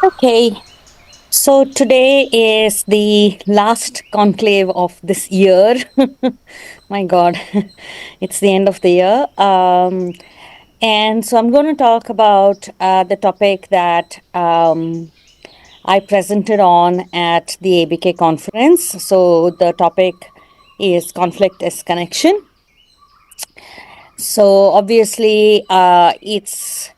Okay, so today is the last conclave of this year. My God, it's the end of the year. And so I'm going to talk about the topic that I presented on at the ABK conference. So the topic is conflict is connection. So obviously, it's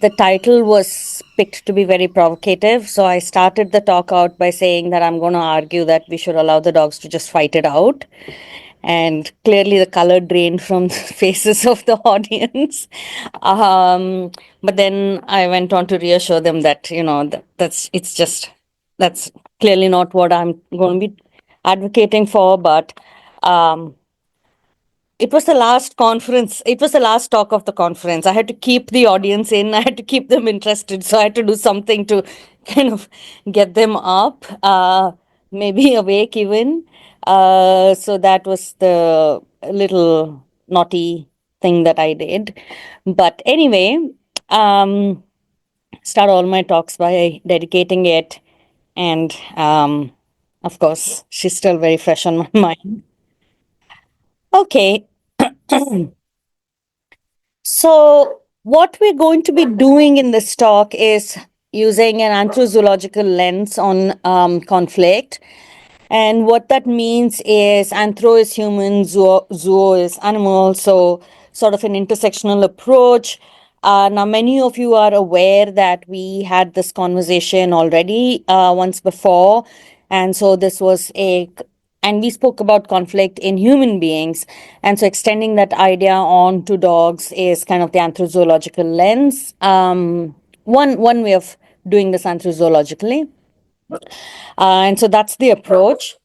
the title was picked to be very provocative. So I started the talk out by saying that I'm going to argue that we should allow the dogs to just fight it out. And clearly, the color drained from the faces of the audience. But then I went on to reassure them that that's clearly not what I'm going to be advocating for. But um, it was the last conference. It was the last talk of the conference. I had to keep the audience in. I had to keep them interested. So I had to do something to kind of get them up, maybe awake even. So that was the little naughty thing that I did. But anyway, um, start all my talks by dedicating it. And of course, she's still very fresh on my mind. Okay. So, what we're going to be doing in this talk is using an anthrozoological lens on conflict. And what that means is anthro is human, zoo is animal. So, sort of an intersectional approach. Now, many of you are aware that we had this conversation already once before. And so, and we spoke about conflict in human beings. And so, extending that idea on to dogs is kind of the anthrozoological lens. One way of doing this anthrozoologically. And so, that's the approach.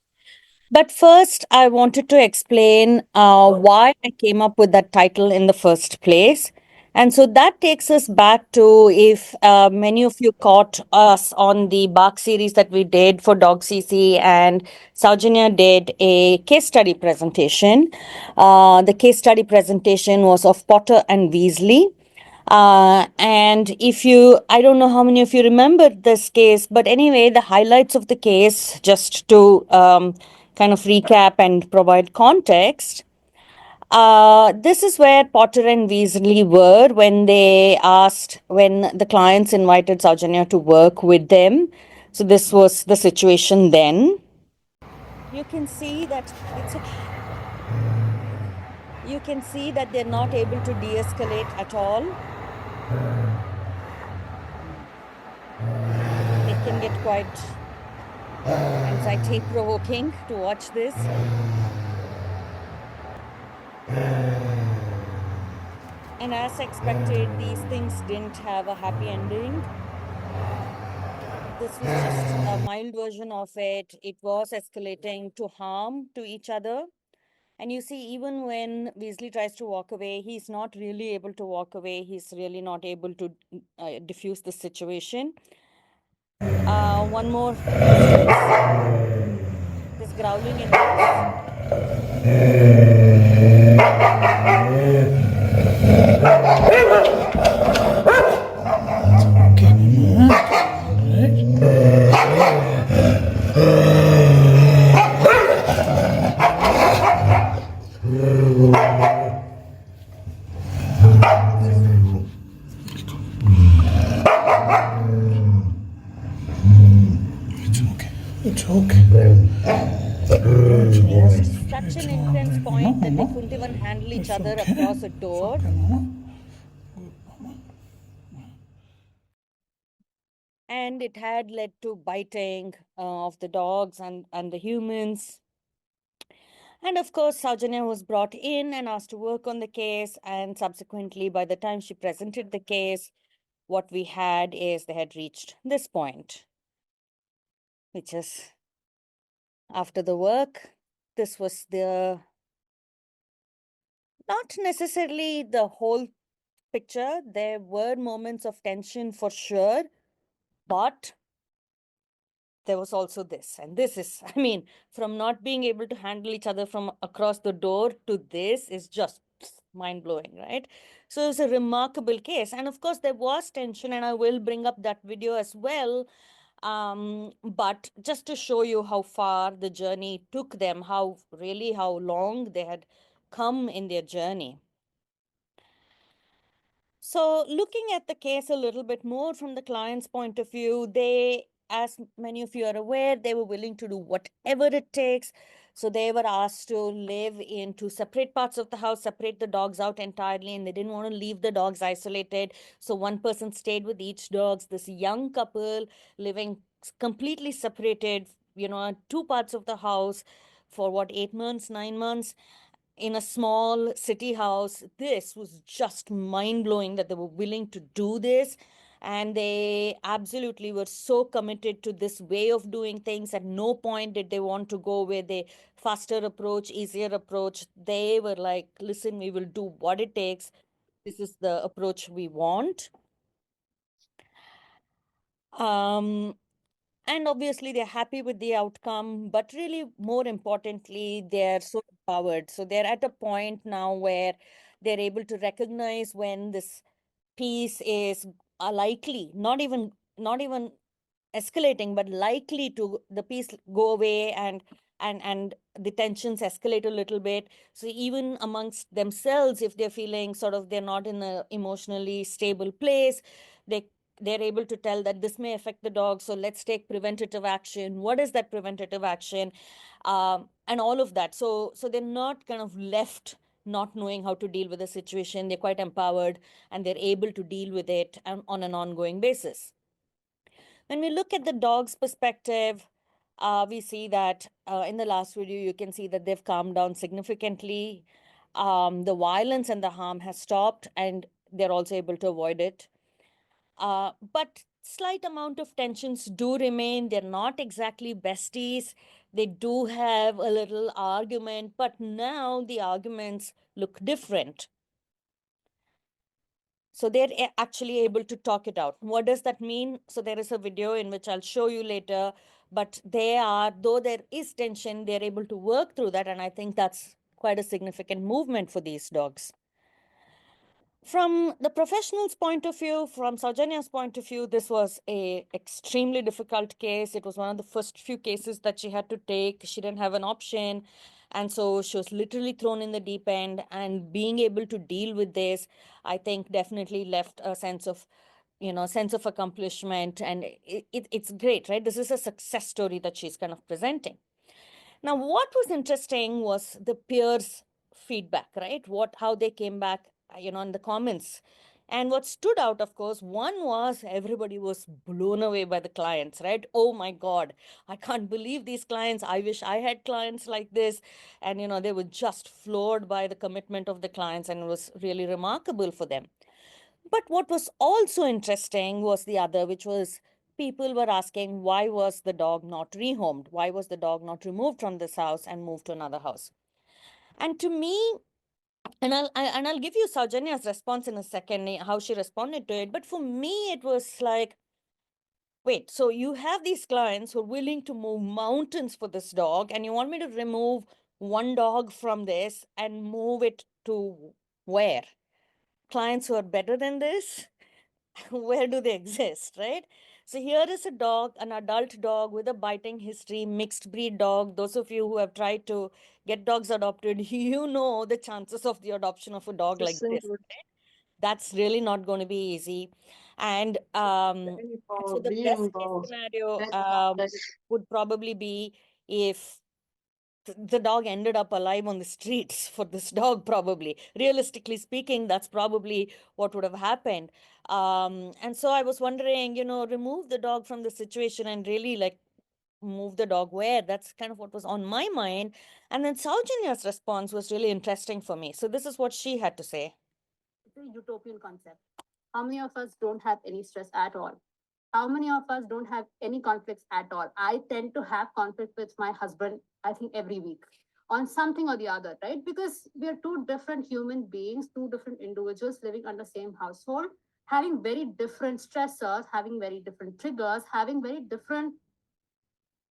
But first, I wanted to explain why I came up with that title in the first place. And so that takes us back to if many of you caught us on the Bark series that we did for Dog CC, and Saujanya did a case study presentation. The case study presentation was of Potter and Weasley. And if you, I don't know how many of you remember this case, but anyway, the highlights of the case, just to kind of recap and provide context. This is where Potter and Weasley were when the clients invited Saujanya to work with them. So this was the situation then. You can see that you can see that they're not able to de-escalate at all. It can get quite anxiety provoking to watch this. And as expected, these things didn't have a happy ending. This was just a mild version of it. It was escalating to harm to each other. And you see, even when Weasley tries to walk away, he's not really able to walk away. He's really not able to diffuse the situation. One more instance. This growling in It's okay. such an intense point that they couldn't even handle each other across a door. And it had led to biting of the dogs and the humans. And of course, Saujanya was brought in and asked to work on the case. And subsequently, by the time she presented the case, what we had is they had reached this point, which is after the work. This was not necessarily the whole picture. There were moments of tension for sure, but there was also this. And this is, I mean, from not being able to handle each other from across the door to this is just mind-blowing, right? So it's a remarkable case. And of course, there was tension, and I will bring up that video as well. But just to show you how far the journey took them, how long they had come in their journey. So, looking at the case a little bit more from the client's point of view, they, as many of you are aware, they were willing to do whatever it takes. So, they were asked to live in two separate parts of the house, separate the dogs out entirely, and they didn't want to leave the dogs isolated. So, one person stayed with each dog. This young couple living completely separated, two parts of the house for what, 8 months, 9 months in a small city house. This was just mind blowing that they were willing to do this. And they absolutely were so committed to this way of doing things. At no point did they want to go with a faster approach, easier approach. They were like, listen, we will do what it takes. This is the approach we want. Um, and obviously, they're happy with the outcome, but really, more importantly, they're so empowered. So they're at a point now where they're able to recognize when this piece is likely, not even escalating, but likely to the piece go away, and the tensions escalate a little bit. So even amongst themselves, if they're feeling sort of they're not in a emotionally stable place, they they're able to tell that this may affect the dog, so let's take preventative action. What is that preventative action? And all of that. So they're not kind of left not knowing how to deal with the situation. They're quite empowered, and they're able to deal with it on an ongoing basis. When we look at the dog's perspective, we see that in the last video, you can see that they've calmed down significantly. The violence and the harm has stopped, and they're also able to avoid it. But slight amount of tensions do remain. They're not exactly besties. They do have a little argument, but now the arguments look different. So they're actually able to talk it out. What does that mean? So there is a video in which I'll show you later, but though there is tension, they're able to work through that. And I think that's quite a significant movement for these dogs. From the professional's point of view, from Saujanya's point of view, this was a extremely difficult case. It was one of the first few cases that she had to take. She didn't have an option. And so she was literally thrown in the deep end. And being able to deal with this, I think definitely left a sense of accomplishment. And it's great, right? This is a success story that she's kind of presenting. Now, what was interesting was the peers' feedback, right? How they came back, in the comments. And what stood out, of course, one was everybody was blown away by the clients, right? Oh my God, I can't believe these clients. I wish I had clients like this. And, they were just floored by the commitment of the clients, and it was really remarkable for them. But what was also interesting was the other, which was people were asking, why was the dog not rehomed? Why was the dog not removed from this house and moved to another house? And to me, and I'll give you Saujanya's response in a second, how she responded to it. But for me, it was like, wait, so you have these clients who are willing to move mountains for this dog, and you want me to remove one dog from this and move it to where? Clients who are better than this? Where do they exist, right? So here is a dog, an adult dog with a biting history, mixed breed dog. Those of you who have tried to get dogs adopted, you know the chances of the adoption of a dog like this. That's really not going to be easy. And so the best case scenario would probably be if the dog ended up alive on the streets for this dog, probably. Realistically speaking, that's probably what would have happened. And so I was wondering, remove the dog from the situation and really like move the dog where? That's kind of what was on my mind. And then Saujanya's response was really interesting for me. So this is what she had to say. It's a utopian concept. How many of us don't have any stress at all? How many of us don't have any conflicts at all? I tend to have conflict with my husband, I think, every week on something or the other, right? Because we are two different human beings, two different individuals living under same household, having very different stressors, having very different triggers, having very different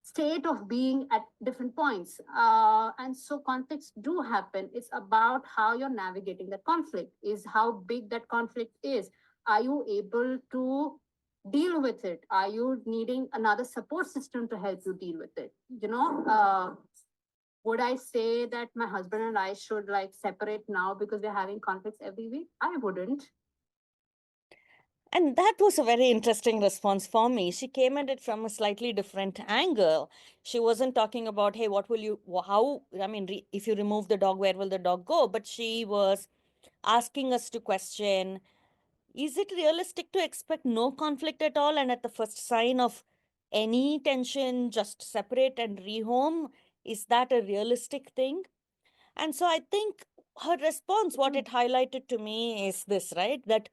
state of being at different points. And so conflicts do happen. It's about how you're navigating that conflict, is how big that conflict is. Are you able to deal with it? Are you needing another support system to help you deal with it? Would I say that my husband and I should like separate now because we're having conflicts every week? I wouldn't. And that was a very interesting response for me. She came at it from a slightly different angle. She wasn't talking about, hey, what will you, how, I mean, if you remove the dog, where will the dog go? But she was asking us to question, is it realistic to expect no conflict at all? And at the first sign of any tension, just separate and rehome? Is that a realistic thing? And so I think her response, what it highlighted to me is this, right? That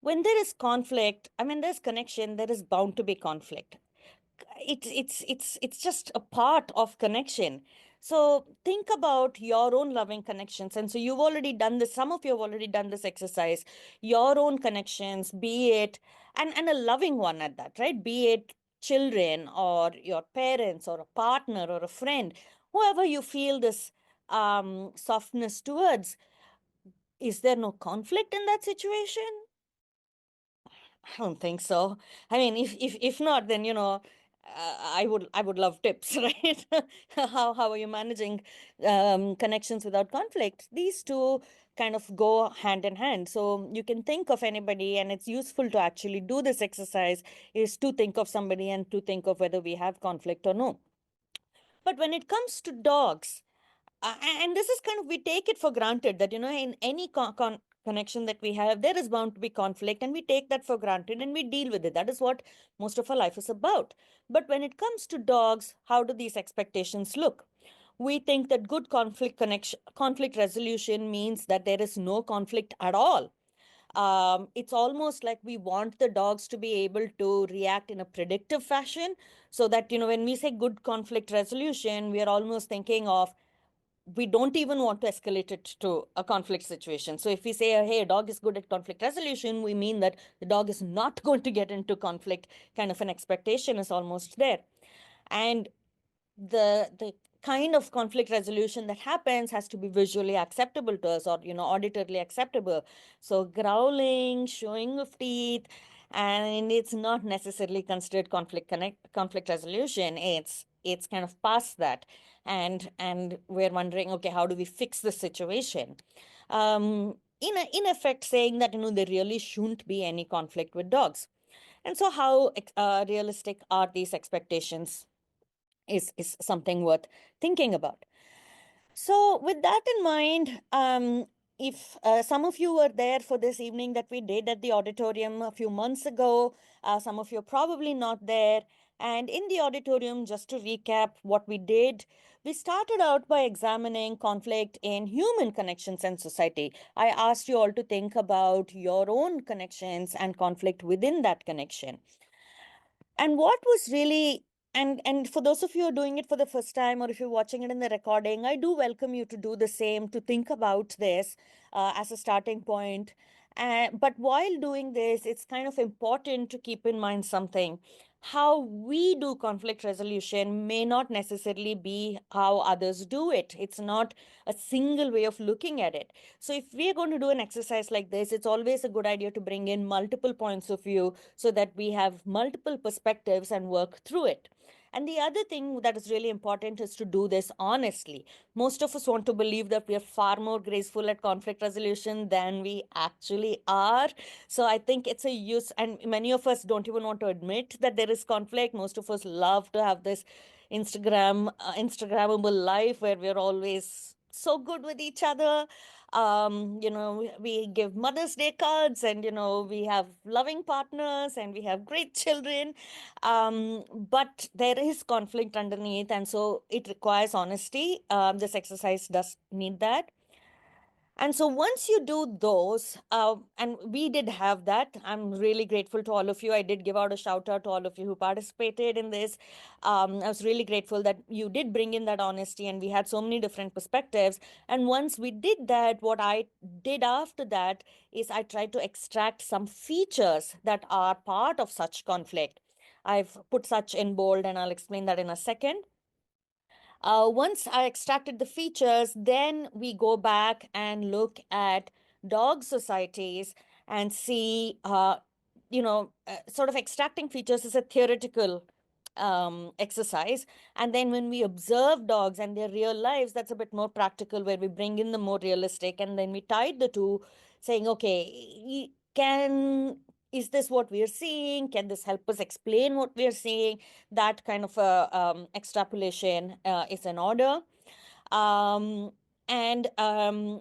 when there is conflict, I mean, there's connection, there is bound to be conflict. It's just a part of connection. So think about your own loving connections. And so you've already done this, some of you have already done this exercise, your own connections, be it, and a loving one at that, right? Be it children or your parents or a partner or a friend, whoever you feel this softness towards. Is there no conflict in that situation? I don't think so. I mean, if not, then I would love tips, right? How are you managing connections without conflict? These two kind of go hand in hand. So you can think of anybody, and it's useful to actually do this exercise, is to think of somebody and to think of whether we have conflict or no. But when it comes to dogs, and this is kind of, we take it for granted that in any connection that we have, there is bound to be conflict, and we take that for granted and we deal with it. That is what most of our life is about. But when it comes to dogs, how do these expectations look? We think that good conflict resolution means that there is no conflict at all. It's almost like we want the dogs to be able to react in a predictive fashion, so that when we say good conflict resolution, we are almost thinking of, we don't even want to escalate it to a conflict situation. So if we say, hey, a dog is good at conflict resolution, we mean that the dog is not going to get into conflict. Kind of an expectation is almost there. And the kind of conflict resolution that happens has to be visually acceptable to us, or auditorily acceptable. So growling, showing of teeth, and it's not necessarily considered conflict resolution. It's kind of past that. And we're wondering, okay, how do we fix the situation? In effect, saying that there really shouldn't be any conflict with dogs. And so how realistic are these expectations is something worth thinking about. So with that in mind, if some of you were there for this evening that we did at the auditorium a few months ago, some of you are probably not there. And in the auditorium, just to recap what we did, we started out by examining conflict in human connections and society. I asked you all to think about your own connections and conflict within that connection. And what was really, and for those of you who are doing it for the first time, or if you're watching it in the recording, I do welcome you to do the same, to think about this as a starting point. But while doing this, it's kind of important to keep in mind something. How we do conflict resolution may not necessarily be how others do it. It's not a single way of looking at it. So if we're going to do an exercise like this, it's always a good idea to bring in multiple points of view so that we have multiple perspectives and work through it. And the other thing that is really important is to do this honestly. Most of us want to believe that we are far more graceful at conflict resolution than we actually are. So I think it's a use, and many of us don't even want to admit that there is conflict. Most of us love to have this Instagrammable life where we're always so good with each other. We give Mother's Day cards, and we have loving partners, and we have great children. But there is conflict underneath, and so it requires honesty. This exercise does need that. And so once you do those, and we did have that, I'm really grateful to all of you. I did give out a shout out to all of you who participated in this. I was really grateful that you did bring in that honesty, and we had so many different perspectives. And once we did that, what I did after that is I tried to extract some features that are part of such conflict. I've put such in bold, and I'll explain that in a second. Once I extracted the features, then we go back and look at dog societies and see, sort of extracting features is a theoretical exercise. And then when we observe dogs and their real lives, that's a bit more practical, where we bring in the more realistic, and then we tied the two, saying, okay, is this what we are seeing? Can this help us explain what we are seeing? That kind of a extrapolation is in order. And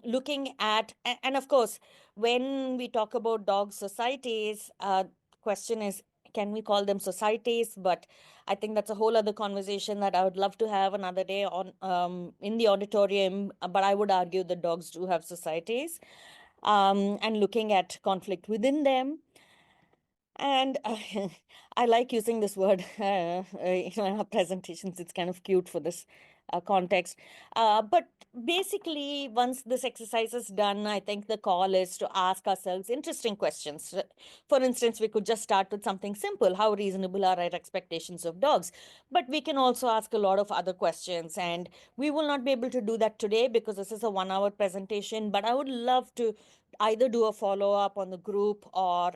looking at, and of course, when we talk about dog societies, question is, can we call them societies? But I think that's a whole other conversation that I would love to have another day on in the auditorium. But I would argue that dogs do have societies, and looking at conflict within them. And I like using this word in our presentations. It's kind of cute for this context. But basically, once this exercise is done, I think the call is to ask ourselves interesting questions. For instance, we could just start with something simple. How reasonable are our expectations of dogs? But we can also ask a lot of other questions. And we will not be able to do that today because this is a 1 hour presentation. But I would love to either do a follow up on the group, or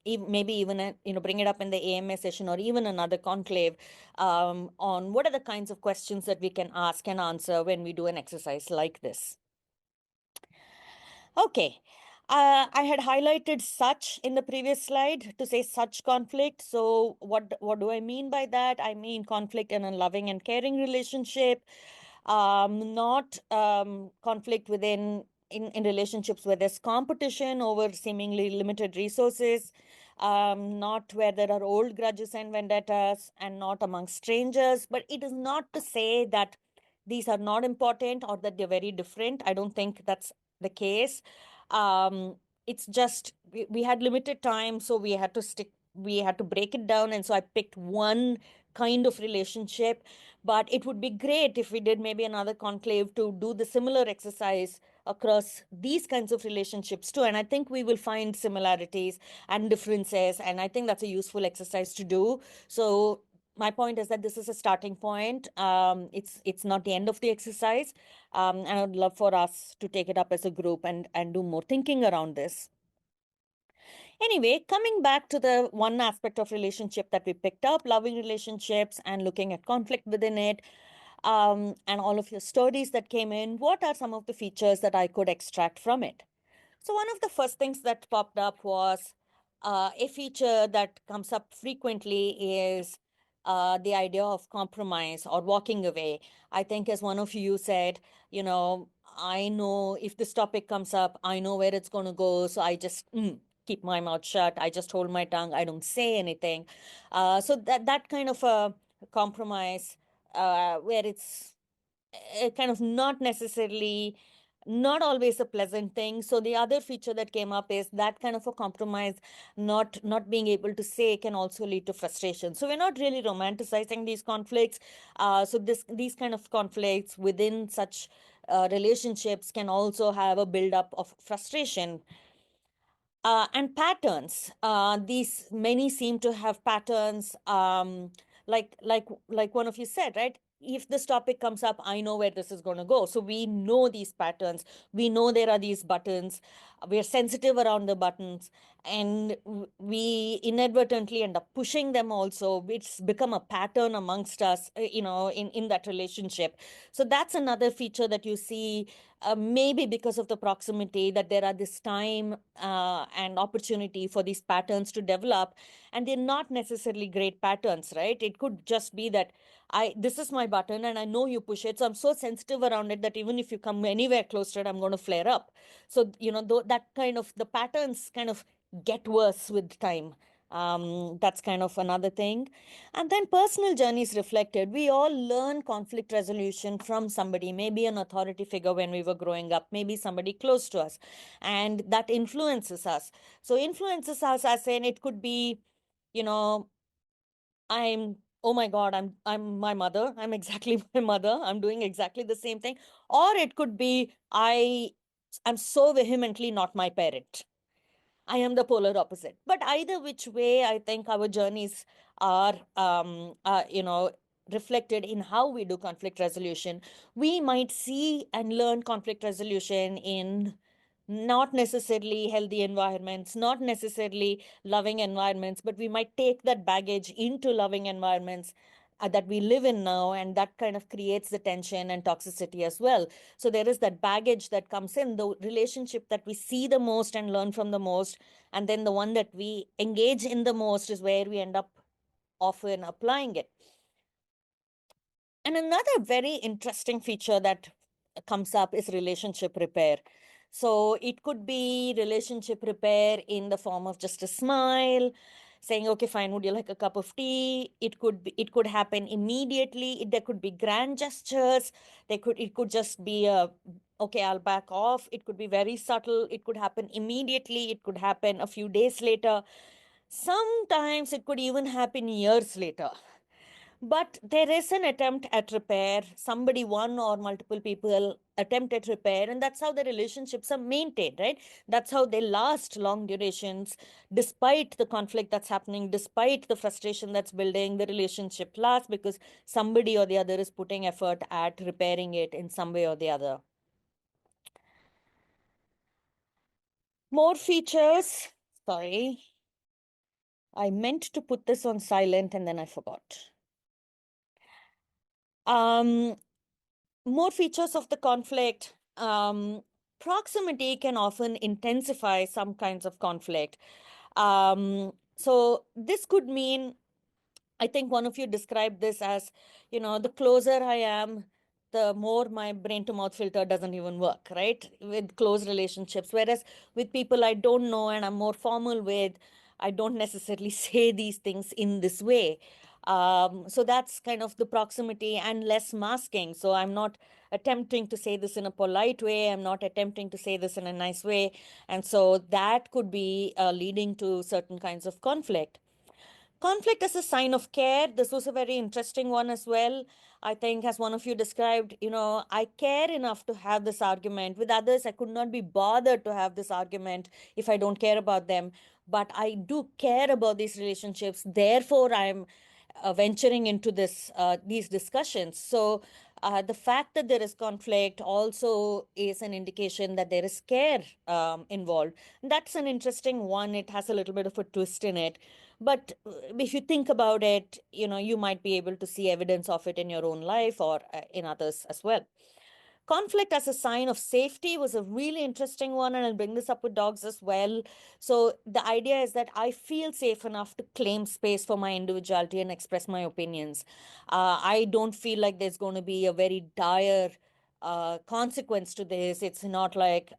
maybe even bring it up in the AMA session, or even another conclave on what are the kinds of questions that we can ask and answer when we do an exercise like this. Okay. I had highlighted such in the previous slide to say such conflict. So what do I mean by that? I mean conflict in a loving and caring relationship, not conflict in relationships where there's competition over seemingly limited resources, not where there are old grudges and vendettas, and not among strangers. But it is not to say that these are not important or that they're very different. I don't think that's the case. It's just we had limited time, so we had to break it down. And so I picked one kind of relationship, but it would be great if we did maybe another conclave to do the similar exercise across these kinds of relationships too. And I think we will find similarities and differences, and I think that's a useful exercise to do. So my point is that this is a starting point. It's not the end of the exercise. And I would love for us to take it up as a group and do more thinking around this. Anyway, coming back to the one aspect of relationship that we picked up, loving relationships and looking at conflict within it, and all of your studies that came in, what are some of the features that I could extract from it? So one of the first things that popped up was a feature that comes up frequently is the idea of compromise or walking away. I think, as one of you said, I know if this topic comes up, I know where it's going to go. So I just keep my mouth shut. I just hold my tongue. I don't say anything. So that kind of a compromise, where it's kind of not always a pleasant thing. So the other feature that came up is that kind of a compromise, not being able to say, can also lead to frustration. So we're not really romanticizing these conflicts. So these kind of conflicts within such relationships can also have a buildup of frustration. And patterns. These many seem to have patterns. Like one of you said, right? If this topic comes up, I know where this is going to go. So we know these patterns. We know there are these buttons. We're sensitive around the buttons, and we inadvertently end up pushing them also. It's become a pattern amongst us, in that relationship. So that's another feature that you see, maybe because of the proximity, that there are this time and opportunity for these patterns to develop, and they're not necessarily great patterns, right? It could just be that this is my button and I know you push it, so I'm so sensitive around it that even if you come anywhere close to it, I'm going to flare up. So that kind of, the patterns kind of get worse with time. That's kind of another thing. And then personal journeys reflected. We all learn conflict resolution from somebody, maybe an authority figure when we were growing up, maybe somebody close to us, and that influences us. So influences us as in, it could be, oh my God, I'm my mother. I'm exactly my mother. I'm doing exactly the same thing. Or it could be, I'm so vehemently not my parent. I am the polar opposite. But either which way, I think our journeys are, reflected in how we do conflict resolution. We might see and learn conflict resolution in not necessarily healthy environments, not necessarily loving environments, but we might take that baggage into loving environments that we live in now, and that kind of creates the tension and toxicity as well. So there is that baggage that comes in, the relationship that we see the most and learn from the most, and then the one that we engage in the most is where we end up often applying it. And another very interesting feature that comes up is relationship repair. So it could be relationship repair in the form of just a smile, saying, okay, fine, would you like a cup of tea? It could happen immediately. There could be grand gestures. It could just be okay, I'll back off. It could be very subtle. It could happen immediately. It could happen a few days later. Sometimes it could even happen years later. But there is an attempt at repair. Somebody, one or multiple people attempt at repair, and that's how the relationships are maintained, right? That's how they last long durations. Despite the conflict that's happening, despite the frustration that's building, the relationship lasts because somebody or the other is putting effort at repairing it in some way or the other. More features. Sorry. I meant to put this on silent and then I forgot. More features of the conflict. Proximity can often intensify some kinds of conflict. So this could mean, I think one of you described this as, the closer I am, the more my brain to mouth filter doesn't even work, right? With close relationships. Whereas with people I don't know and I'm more formal with, I don't necessarily say these things in this way. So that's kind of the proximity and less masking. So I'm not attempting to say this in a polite way. I'm not attempting to say this in a nice way. And so that could be leading to certain kinds of conflict. Conflict as a sign of care. This was a very interesting one as well. I think, as one of you described, I care enough to have this argument. With others, I could not be bothered to have this argument if I don't care about them. But I do care about these relationships. Therefore, I'm venturing into these discussions. So the fact that there is conflict also is an indication that there is care involved. That's an interesting one. It has a little bit of a twist in it. But if you think about it, you might be able to see evidence of it in your own life or in others as well. Conflict as a sign of safety was a really interesting one, and I'll bring this up with dogs as well. So the idea is that I feel safe enough to claim space for my individuality and express my opinions. I don't feel like there's going to be a very dire consequence to this. It's not like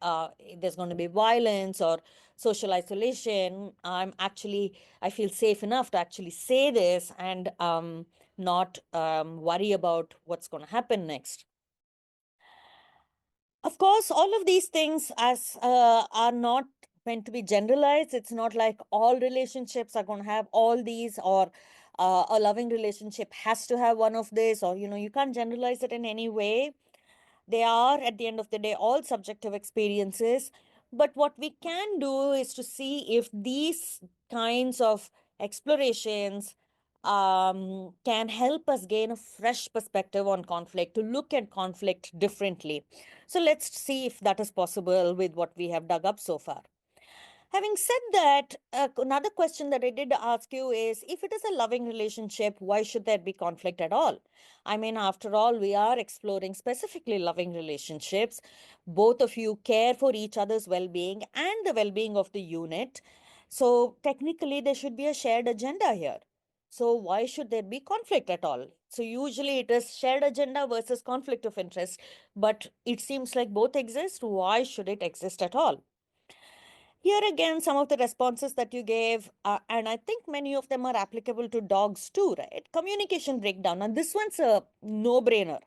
there's going to be violence or social isolation. I feel safe enough to actually say this and not worry about what's going to happen next. Of course, all of these things are not meant to be generalized. It's not like all relationships are going to have all these, or a loving relationship has to have one of this, or you can't generalize it in any way. They are, at the end of the day, all subjective experiences. But what we can do is to see if these kinds of explorations can help us gain a fresh perspective on conflict, to look at conflict differently. So let's see if that is possible with what we have dug up so far. Having said that, another question that I did ask you is, if it is a loving relationship, why should there be conflict at all? I mean, after all, we are exploring specifically loving relationships. Both of you care for each other's well-being and the well-being of the unit. So technically, there should be a shared agenda here. So why should there be conflict at all? So usually it is shared agenda versus conflict of interest, but it seems like both exist. Why should it exist at all? Here again, some of the responses that you gave, and I think many of them are applicable to dogs too, right? Communication breakdown. And this one's a no-brainer.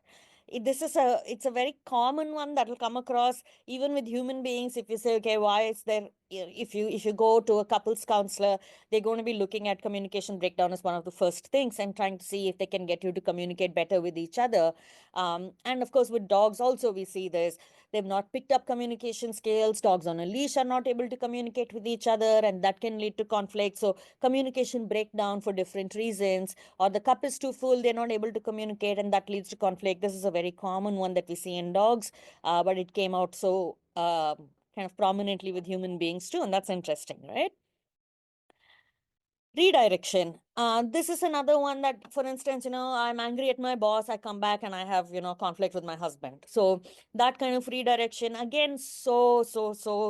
It's a very common one that will come across even with human beings. If you say, okay, why is there, if you go to a couples counselor, they're going to be looking at communication breakdown as one of the first things and trying to see if they can get you to communicate better with each other. And of course, with dogs also, we see this. they've not picked up communication skills. Dogs on a leash are not able to communicate with each other, and that can lead to conflict. So communication breakdown for different reasons, or the cup is too full, they're not able to communicate, and that leads to conflict. This is a very common one that we see in dogs, but it came out so kind of prominently with human beings too, and that's interesting, right? Redirection. This is another one that, for instance, I'm angry at my boss. I come back and I have, conflict with my husband. So that kind of redirection, again, so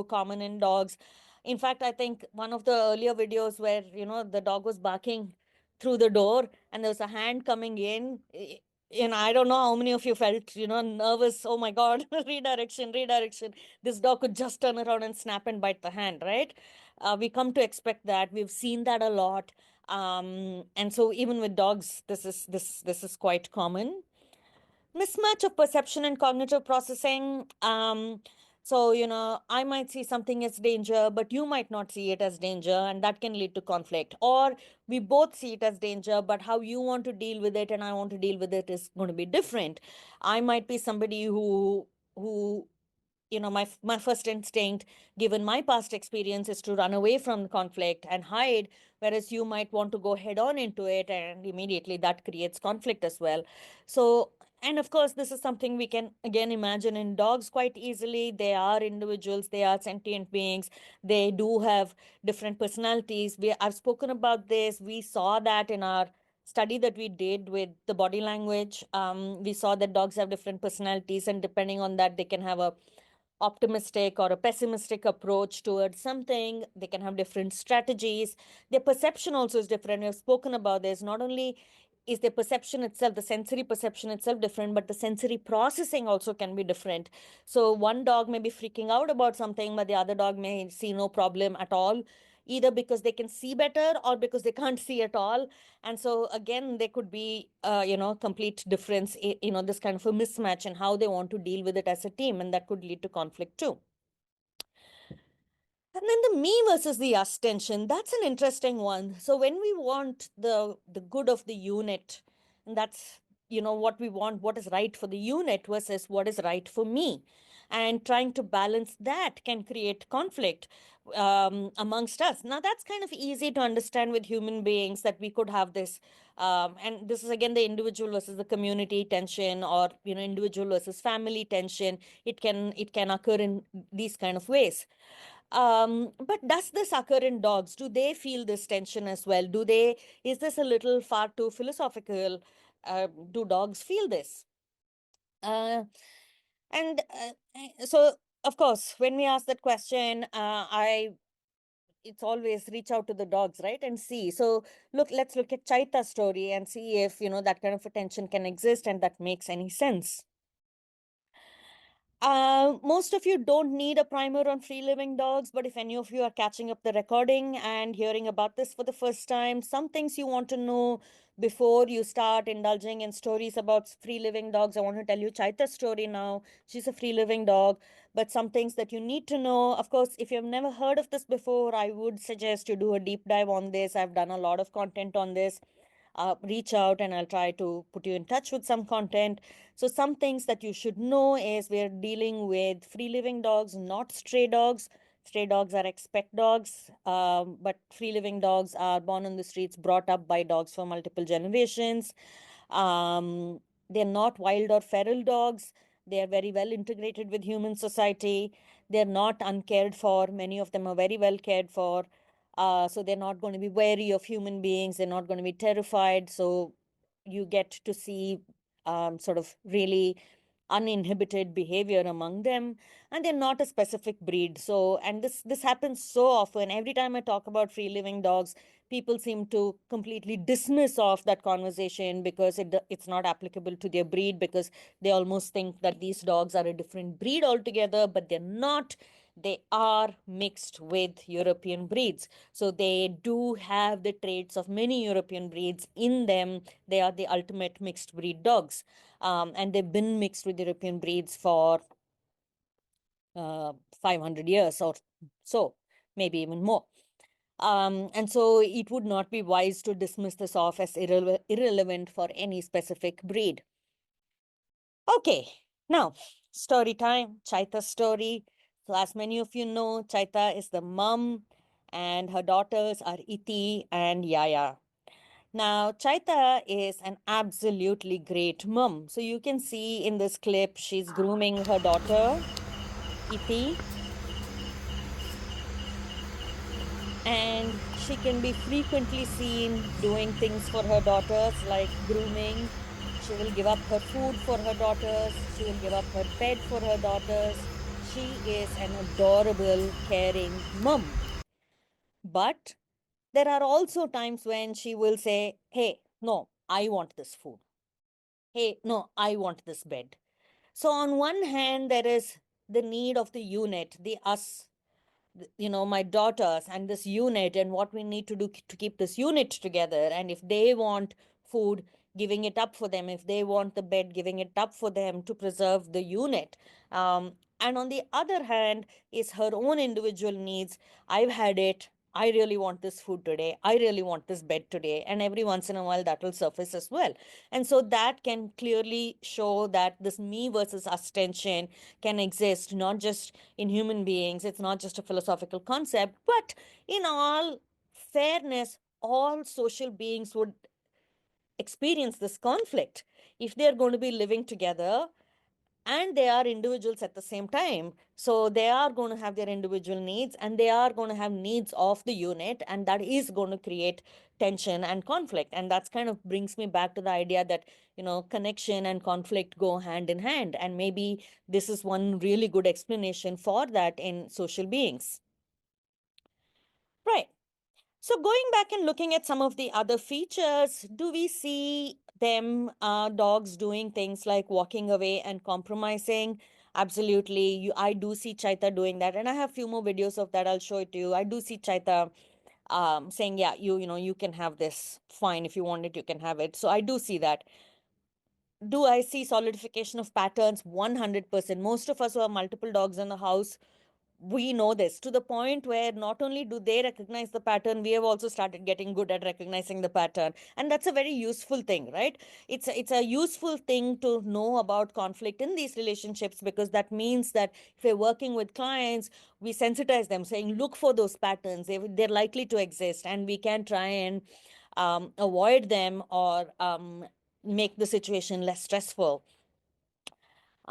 common in dogs. In fact, I think one of the earlier videos where, the dog was barking through the door and there was a hand coming in. And I don't know how many of you felt, nervous. Oh my God, redirection, redirection. This dog could just turn around and snap and bite the hand, right? We come to expect that. We've seen that a lot. And so even with dogs, this is quite common. Mismatch of perception and cognitive processing. So, I might see something as danger, but you might not see it as danger, and that can lead to conflict. Or we both see it as danger, but how you want to deal with it and I want to deal with it is going to be different. I might be somebody who my first instinct, given my past experience, is to run away from conflict and hide, whereas you might want to go head on into it, and immediately that creates conflict as well. So, and of course, this is something we can again imagine in dogs quite easily. They are individuals, they are sentient beings, they do have different personalities. I've spoken about this. We saw that in our study that we did with the body language. We saw that dogs have different personalities, and depending on that, they can have a optimistic or a pessimistic approach towards something. They can have different strategies. Their perception also is different. We've spoken about this. Not only is the perception itself, the sensory perception itself different, but the sensory processing also can be different. So one dog may be freaking out about something, but the other dog may see no problem at all, either because they can see better or because they can't see at all. And so again, there could be complete difference, this kind of a mismatch in how they want to deal with it as a team, and that could lead to conflict too. And then the me versus the us tension, that's an interesting one. So when we want the good of the unit, and that's what we want, what is right for the unit versus what is right for me, and trying to balance that can create conflict amongst us. Now that's kind of easy to understand with human beings, that we could have this, and this is again the individual versus the community tension, or individual versus family tension. It can occur in these kind of ways. But does this occur in dogs? Do they feel this tension as well? Is this a little far too philosophical? Do dogs feel this? Uh, and so, of course, when we ask that question, it's always reach out to the dogs, right? And see. So let's look at Chaita's story and see if, that kind of a tension can exist and that makes any sense. Most of you don't need a primer on free living dogs, but if any of you are catching up the recording and hearing about this for the first time, some things you want to know before you start indulging in stories about free living dogs. I want to tell you Chaita's story now. She's a free living dog, but some things that you need to know. Of course, if you've never heard of this before, I would suggest you do a deep dive on this. I've done a lot of content on this. Reach out and I'll try to put you in touch with some content. So some things that you should know is we're dealing with free living dogs, not stray dogs. Stray dogs are expect dogs, but free living dogs are born on the streets, brought up by dogs for multiple generations. They're not wild or feral dogs. They are very well integrated with human society. They're not uncared for. Many of them are very well cared for. So they're not going to be wary of human beings. They're not going to be terrified. So you get to see sort of really uninhibited behavior among them, and they're not a specific breed. So, and this happens so often. Every time I talk about free living dogs, people seem to completely dismiss off that conversation because it's not applicable to their breed, because they almost think that these dogs are a different breed altogether, but they're not. They are mixed with European breeds. So they do have the traits of many European breeds in them. They are the ultimate mixed breed dogs. And they've been mixed with European breeds for 500 years or so, maybe even more. And so it would not be wise to dismiss this off as irrelevant for any specific breed. Okay, now Story time, Chaita's story. So, as many of you know, Chaita is the mum, and her daughters are Iti and Yaya. Now, Chaita is an absolutely great mum. So, you can see in this clip, she's grooming her daughter, Iti, and she can be frequently seen doing things for her daughters like grooming. She will give up her food for her daughters. She will give up her bed for her daughters. She is an adorable, caring mum. But there are also times when she will say, hey, no, I want this food. Hey, no, I want this bed. So, on one hand, there is the need of the unit, the us, my daughters and this unit, and what we need to do to keep this unit together. And if they want food, giving it up for them. If they want the bed, giving it up for them to preserve the unit. And on the other hand is her own individual needs. I've had it. I really want this food today. I really want this bed today. And every once in a while that will surface as well. And so that can clearly show that this me versus us tension can exist not just in human beings. It's not just a philosophical concept, but in all fairness, all social beings would experience this conflict if they're going to be living together and they are individuals at the same time. So they are going to have their individual needs and they are going to have needs of the unit, and that is going to create tension and conflict. And that's kind of brings me back to the idea that connection and conflict go hand in hand, and maybe this is one really good explanation for that in social beings. Right. So going back and looking at some of the other features, do we see them, dogs doing things like walking away and compromising? Absolutely. I do see Chaita doing that. And I have a few more videos of that. I'll show it to you. I do see Chaita saying, yeah, you can have this. Fine. If you want it, you can have it. So I do see that. Do I see solidification of patterns? 100%. Most of us who have multiple dogs in the house, we know this to the point where not only do they recognize the pattern, we have also started getting good at recognizing the pattern. And that's a very useful thing, right? It's a useful thing to know about conflict in these relationships, because that means that if we're working with clients, we sensitize them saying, look for those patterns. They're likely to exist, and we can try and avoid them, or make the situation less stressful.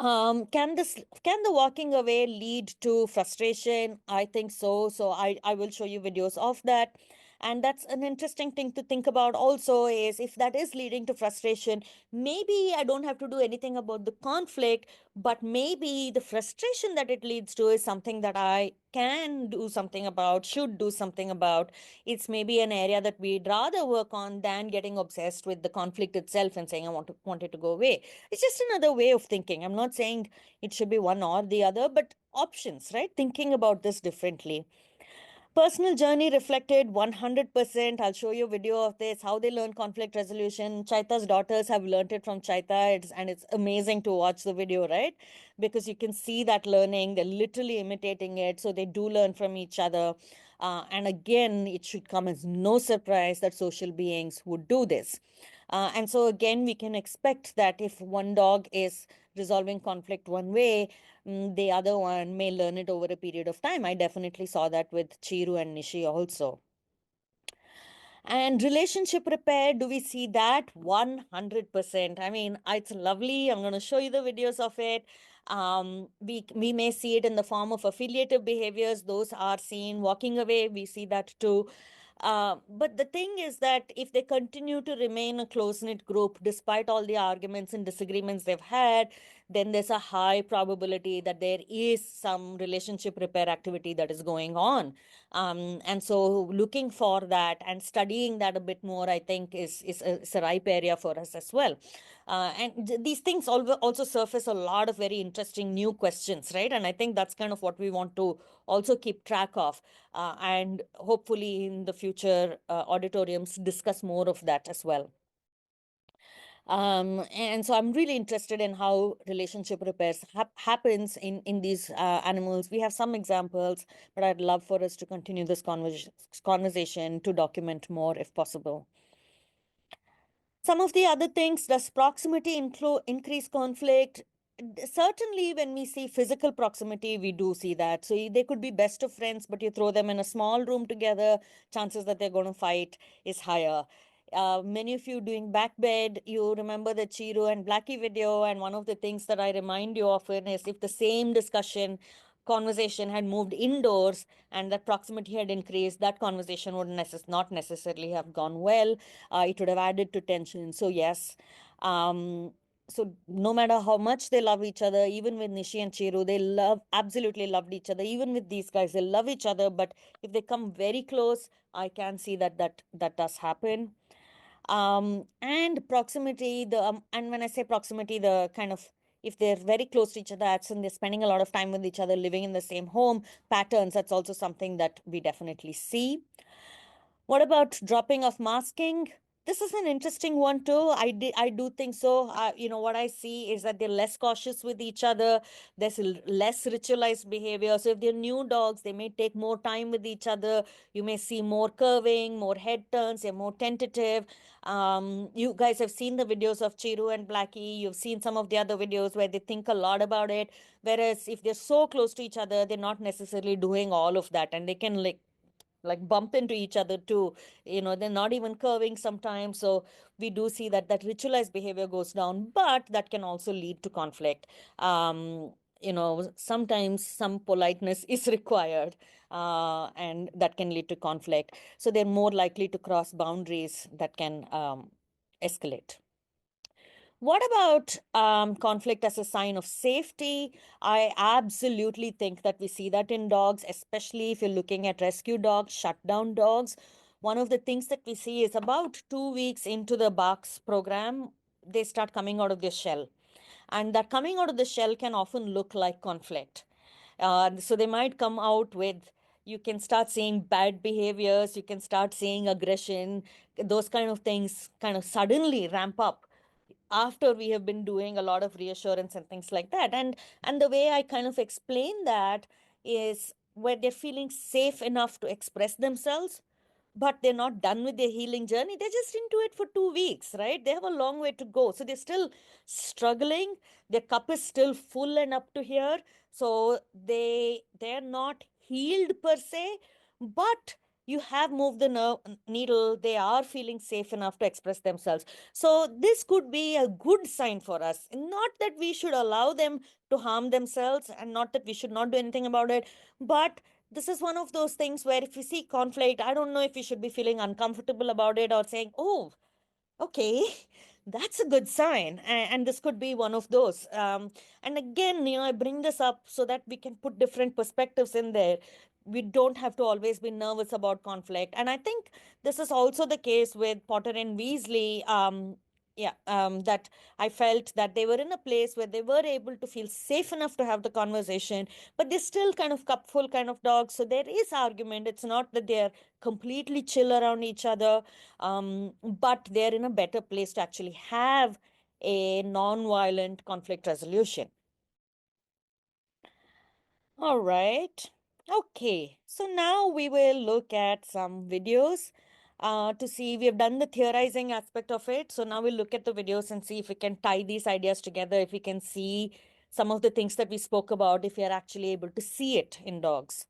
Can the walking away lead to frustration? I think so. So I will show you videos of that. And that's an interesting thing to think about also, is if that is leading to frustration, maybe I don't have to do anything about the conflict, but maybe the frustration that it leads to is something that I can do something about, should do something about. It's maybe an area that we'd rather work on than getting obsessed with the conflict itself and saying I want it to go away. It's just another way of thinking. I'm not saying it should be one or the other, but options, right? Thinking about this differently. Personal journey reflected 100%. I'll show you a video of this, how they learn conflict resolution. Chaita's daughters have learned it from Chaita, and it's amazing to watch the video, right? Because you can see that learning. They're literally imitating it, so they do learn from each other. And again, it should come as no surprise that social beings would do this. And so again, we can expect that if one dog is resolving conflict one way, the other one may learn it over a period of time. I definitely saw that with Chiru and Nishi also. And relationship repair, do we see that? 100%. I mean, it's lovely. I'm going to show you the videos of it. We may see it in the form of affiliative behaviors. Those are seen. Walking away, we see that too. But the thing is that if they continue to remain a close-knit group, despite all the arguments and disagreements they've had, then there's a high probability that there is some relationship repair activity that is going on. And so looking for that and studying that a bit more, I think is a ripe area for us as well. And these things also surface a lot of very interesting new questions, right? And I think that's kind of what we want to also keep track of, and hopefully in the future auditoriums discuss more of that as well. And so I'm really interested in how relationship repairs happens in these animals. We have some examples, but I'd love for us to continue this conversation to document more if possible. Some of the other things, does proximity increase conflict? certainly when we see physical proximity, we do see that. So they could be best of friends, but you throw them in a small room together, chances that they're going to fight is higher. Many of you doing back bed, you remember the Chiru and Blackie video, and one of the things that I remind you often is if the same conversation had moved indoors and that proximity had increased, that conversation would not necessarily have gone well. It would have added to tension. So yes, so no matter how much they love each other, even with Nishi and Chiru, they absolutely loved each other. Even with these guys, they love each other. But if they come very close, I can see that does happen. And proximity, and when I say proximity, the kind of, if they're very close to each other, that's and they're spending a lot of time with each other, living in the same home, patterns, that's also something that we definitely see. What about dropping of masking? This is an interesting one too. I do think so. What I see is that they're less cautious with each other. There's less ritualized behavior. So if they're new dogs, they may take more time with each other. You may see more curving, more head turns. They're more tentative. You guys have seen the videos of Chiru and Blackie. You've seen some of the other videos where they think a lot about it. Whereas if they're so close to each other, they're not necessarily doing all of that, and they can like bump into each other too. They're not even curving sometimes. So we do see that ritualized behavior goes down, but that can also lead to conflict. Sometimes some politeness is required, and that can lead to conflict. So they're more likely to cross boundaries that can escalate. What about conflict as a sign of safety? I absolutely think that we see that in dogs, especially if you're looking at rescue dogs, shutdown dogs. One of the things that we see is about 2 weeks into the barks program, they start coming out of their shell. And that coming out of the shell can often look like conflict. So they might come out with, you can start seeing bad behaviors, you can start seeing aggression, those kind of things kind of suddenly ramp up after we have been doing a lot of reassurance and things like that. And the way I kind of explain that is where they're feeling safe enough to express themselves, but they're not done with their healing journey. They're just into it for 2 weeks, right? They have a long way to go. So they're still struggling. Their cup is still full and up to here. So they're not healed per se, but you have moved the needle. They are feeling safe enough to express themselves. So this could be a good sign for us. Not that we should allow them to harm themselves, and not that we should not do anything about it, but this is one of those things where if we see conflict, I don't know if we should be feeling uncomfortable about it or saying, oh, okay, that's a good sign. And this could be one of those. And again, I bring this up so that we can put different perspectives in there. We don't have to always be nervous about conflict. And I think this is also the case with Potter and Weasley. That I felt that they were in a place where they were able to feel safe enough to have the conversation, but they're still kind of cupful kind of dogs. So there is argument. It's not that they're completely chill around each other, but they're in a better place to actually have a non-violent conflict resolution. All right. Okay. So now we will look at some videos to see, we have done the theorizing aspect of it. So now we'll look at the videos and see if we can tie these ideas together, if we can see some of the things that we spoke about, if we are actually able to see it in dogs.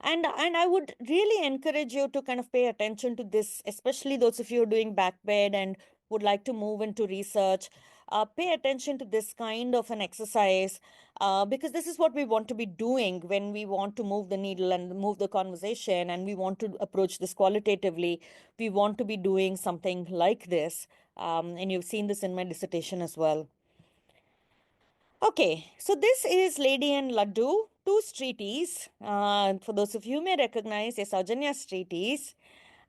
And I would really encourage you to kind of pay attention to this, especially those of you who are doing back bed and would like to move into research. Pay attention to this kind of an exercise, because this is what we want to be doing when we want to move the needle and move the conversation, and we want to approach this qualitatively. We want to be doing something like this. And you've seen this in my dissertation as well. Okay, so this is Lady and Laddu, two streeties. For those of you who may recognize, they're Saujanya streeties,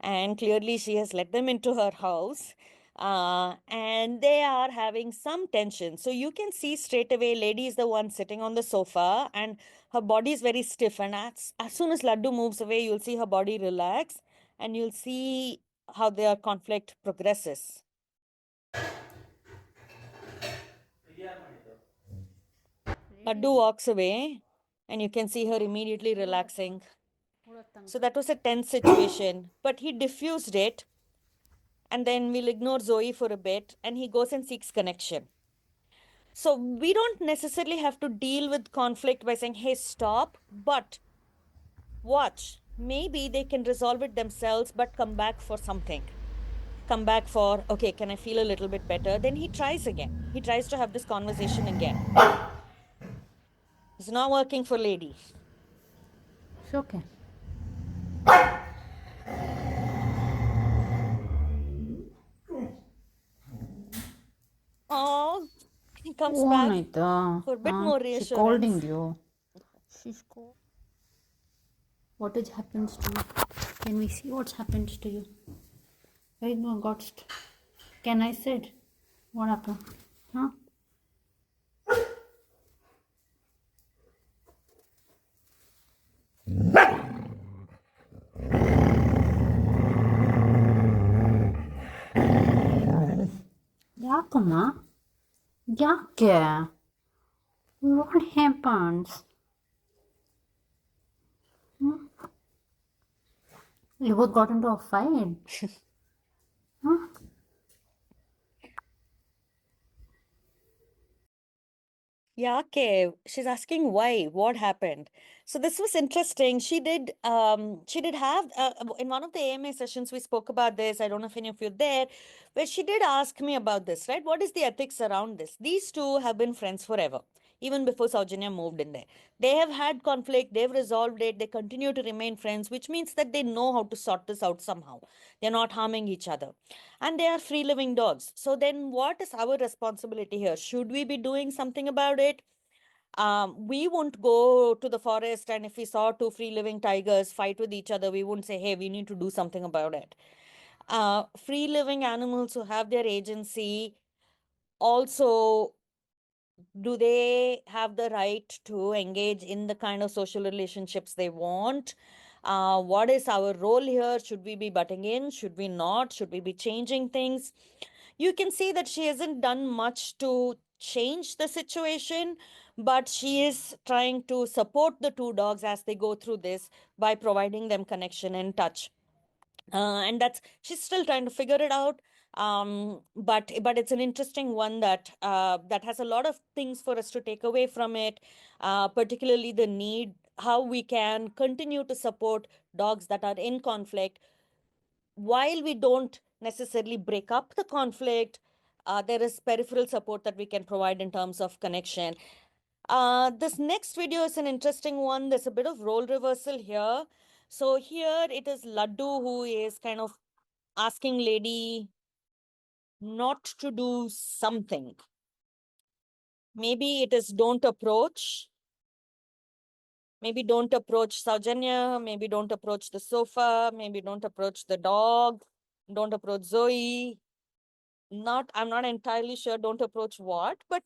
and clearly she has let them into her house. And they are having some tension. So you can see straight away, Lady is the one sitting on the sofa, and her body is very stiff. And as soon as Laddu moves away, you'll see her body relax, and you'll see how their conflict progresses. Laddu walks away, and you can see her immediately relaxing. So that was a tense situation, but he diffused it, and then we'll ignore Zoe for a bit, and he goes and seeks connection. So we don't necessarily have to deal with conflict by saying, hey, stop, but watch. Maybe they can resolve it themselves, but come back for something. Come back for, okay, can I feel a little bit better? Then he tries again. He tries to have this conversation again. It's not working for lady. It's okay. Oh, he comes Oh, back Naita. for a bit more She scolding reassurance. you. She's cold. What has happened to you? Can we see what's happened to you? Why no got? Can I sit? What happened? Huh? ಯಾಕಮ್ಮ ಯಾಕೆ what happens you both got into a fight huh? Yeah, okay. She's asking why, what happened. So this was interesting. She did have in one of the AMA sessions we spoke about this. I don't know if any of you there, where she did ask me about this, right? What is the ethics around this? These two have been friends forever, even before Saujanya moved in there. They have had conflict, they've resolved it, they continue to remain friends, which means that they know how to sort this out somehow. They're not harming each other. And they are free living dogs. So then what is our responsibility here? Should we be doing something about it? We won't go to the forest, and if we saw two free living tigers fight with each other, we wouldn't say, hey, we need to do something about it. Free living animals who have their agency also, do they have the right to engage in the kind of social relationships they want? What is our role here? Should we be butting in? Should we not? Should we be changing things? You can see that she hasn't done much to change the situation, but she is trying to support the two dogs as they go through this by providing them connection and touch. And that's, she's still trying to figure it out. But it's an interesting one that has a lot of things for us to take away from it, particularly the need, how we can continue to support dogs that are in conflict while we don't necessarily break up the conflict. There is peripheral support that we can provide in terms of connection. This next video is an interesting one. There's a bit of role reversal here. So here it is Laddu who is kind of asking lady not to do something. Maybe it is don't approach. Maybe don't approach Saujanya. Maybe don't approach the sofa. Maybe don't approach the dog. Don't approach Zoe. I'm not entirely sure don't approach what, but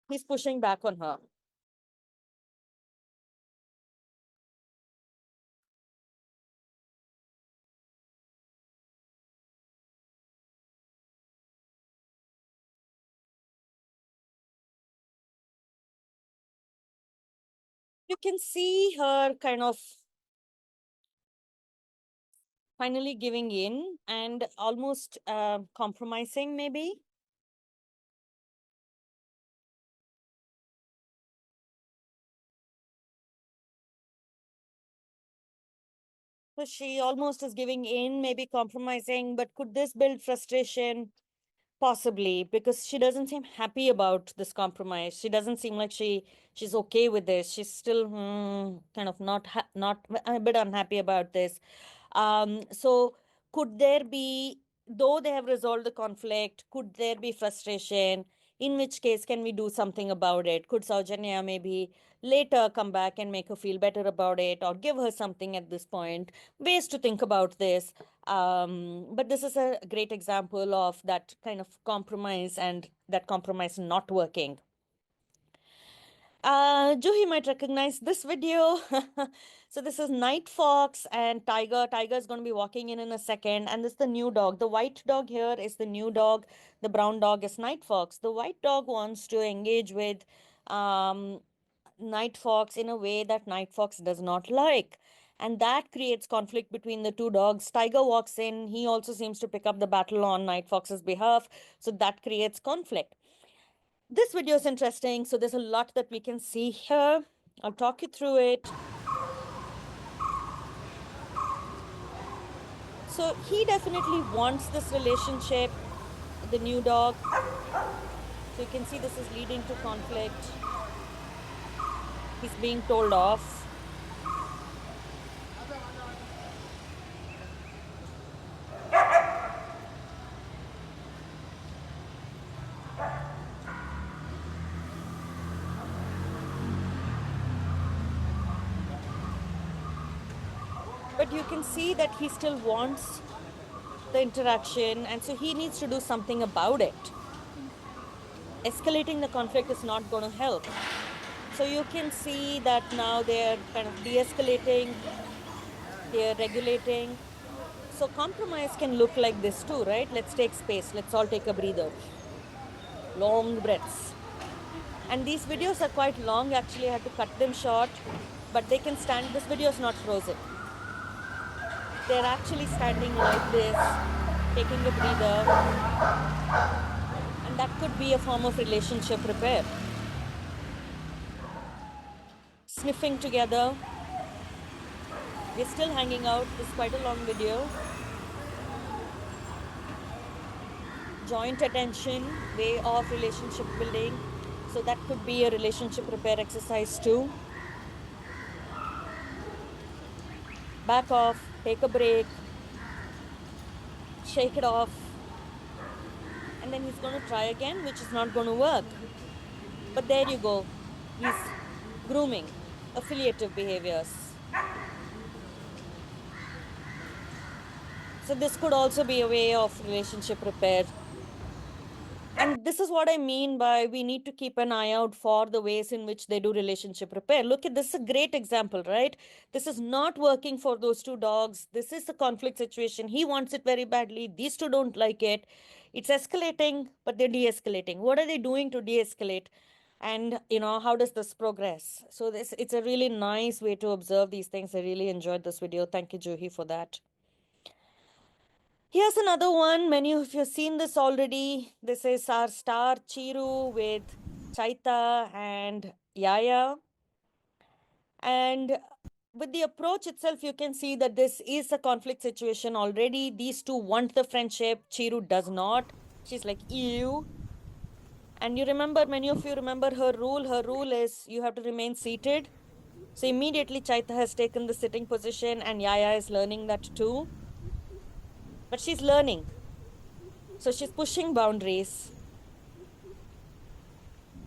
he's pushing back on her. You can see her kind of finally giving in and almost compromising, maybe. So she almost is giving in, maybe compromising, but could this build frustration? Possibly, because she doesn't seem happy about this compromise. She doesn't seem like she's okay with this. She's still kind of not a bit unhappy about this. So could there be, though they have resolved the conflict, could there be frustration? In which case, can we do something about it? Could Saujanya maybe later come back and make her feel better about it, or give her something at this point? Ways to think about this. But this is a great example of that kind of compromise and that compromise not working. Juhi might recognize this video. So this is Night Fox and Tiger. Tiger is going to be walking in a second. And this is the new dog. The white dog here is the new dog. The brown dog is Night Fox. The white dog wants to engage with Night Fox in a way that Night Fox does not like. And that creates conflict between the two dogs. Tiger walks in. He also seems to pick up the battle on Night Fox's behalf. So that creates conflict. This video is interesting. So there's a lot that we can see here. I'll talk you through it. So he definitely wants this relationship, the new dog. So you can see this is leading to conflict. He's being told off. But you can see that he still wants the interaction, and so he needs to do something about it. Escalating the conflict is not going to help. So you can see that now they're kind of de-escalating, they're regulating. So compromise can look like this too, right? Let's take space. Let's all take a breather. Long breaths. And these videos are quite long. Actually, I had to cut them short, but they can stand. This video is not frozen. They're actually standing like this, taking a breather. And that could be a form of relationship repair. Sniffing together. We're still hanging out. This is quite a long video. Joint attention, way of relationship building. So that could be a relationship repair exercise too. Back off, take a break, shake it off. And then he's going to try again, which is not going to work. But there you go. He's grooming affiliative behaviors. So this could also be a way of relationship repair. And this is what I mean by we need to keep an eye out for the ways in which they do relationship repair. Look at this, is a great example, right? This is not working for those two dogs. This is a conflict situation. He wants it very badly. These two don't like it. It's escalating, but they're de-escalating. What are they doing to de-escalate? And how does this progress? So it's a really nice way to observe these things. I really enjoyed this video. Thank you, Juhi, for that. Here's another one. Many of you have seen this already. This is our star Chiru with Chaita and Yaya. And with the approach itself, you can see that this is a conflict situation already. These two want the friendship. Chiru does not. She's like, ew. And many of you remember her rule. Her rule is you have to remain seated. So immediately Chaita has taken the sitting position and Yaya is learning that too. But she's learning. So she's pushing boundaries.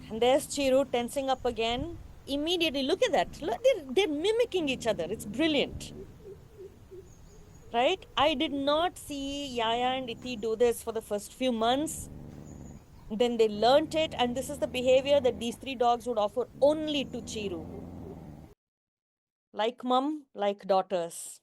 And there's Chiru tensing up again. Immediately, look at that. Look, they're mimicking each other. It's brilliant. Right? I did not see Yaya and Iti do this for the first few months. Then they learnt it. And this is the behavior that these three dogs would offer only to Chiru. Like mom, like daughters.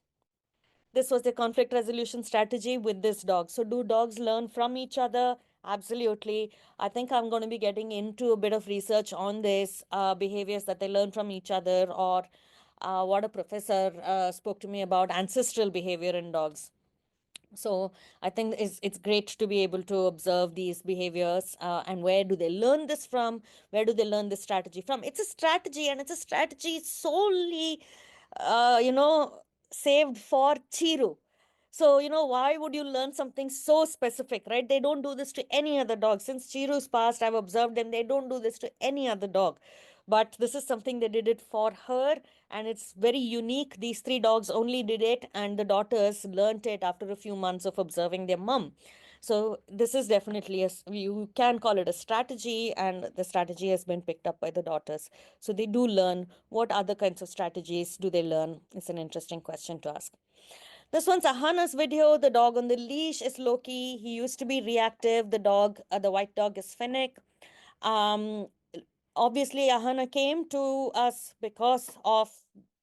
This was the conflict resolution strategy with this dog. So do dogs learn from each other? Absolutely. I think I'm going to be getting into a bit of research on this, behaviors that they learn from each other, or what a professor spoke to me about ancestral behavior in dogs. So I think it's great to be able to observe these behaviors, and where do they learn this from? Where do they learn this strategy from? It's a strategy, and it's a strategy solely, saved for Chiru. So, why would you learn something so specific, right? They don't do this to any other dog. Since Chiru's past, I've observed them. They don't do this to any other dog. But this is something they did it for her, and it's very unique. These three dogs only did it, and the daughters learnt it after a few months of observing their mom. So this is definitely you can call it a strategy, and the strategy has been picked up by the daughters. So they do learn. What other kinds of strategies do they learn? It's an interesting question to ask. This one's Ahana's video. The dog on the leash is Loki. He used to be reactive. The white dog is Fennec. Obviously, Ahana came to us because of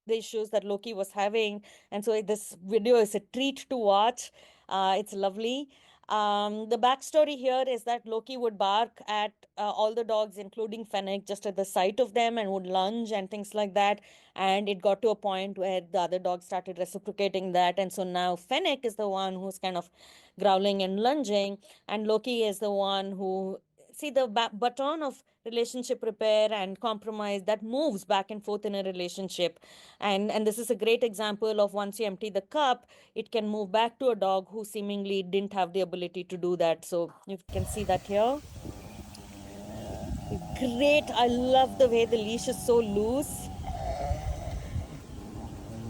the issues that Loki was having. And so this video is a treat to watch. It's lovely. The backstory here is that Loki would bark at all the dogs, including Fennec, just at the sight of them, and would lunge and things like that. And it got to a point where the other dogs started reciprocating that. And so now Fennec is the one who's kind of growling and lunging, and Loki is the one who see the baton of relationship repair and compromise that moves back and forth in a relationship. And this is a great example of once you empty the cup, it can move back to a dog who seemingly didn't have the ability to do that. So you can see that here. Great. I love the way the leash is so loose.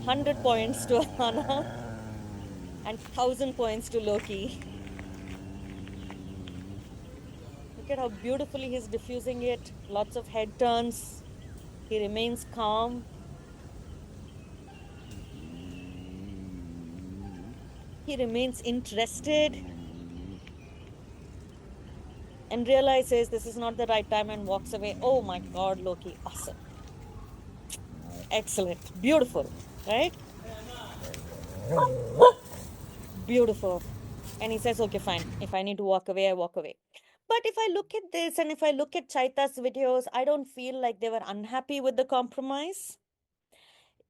100 points to Hana and 1,000 points to Loki. Look at how beautifully he's diffusing it. Lots of head turns. He remains calm. He remains interested and realizes this is not the right time and walks away. Oh my God, Loki, awesome. Excellent. Beautiful, right? Beautiful. And he says, okay, fine. If I need to walk away, I walk away. But if I look at this and if I look at Chaita's videos, I don't feel like they were unhappy with the compromise.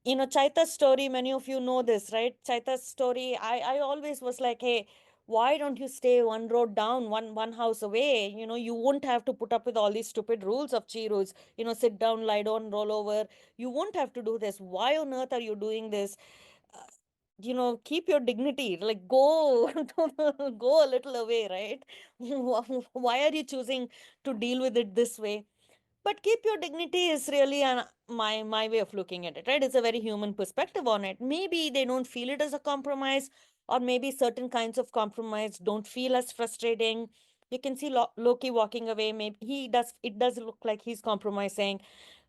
You know, Chaita's story, many of you know this, right? Chaita's story, I always was like, hey, why don't you stay one road down, one house away? You know, you won't have to put up with all these stupid rules of chi rules. You know, sit down, lie down, roll over. You won't have to do this. Why on earth are you doing this? You know, keep your dignity, like go go a little away, right? Why are you choosing to deal with it this way? But keep your dignity is really my way of looking at it, right? It's a very human perspective on it. Maybe they don't feel it as a compromise, or maybe certain kinds of compromise don't feel as frustrating. You can see Loki walking away. Maybe it does look like he's compromising.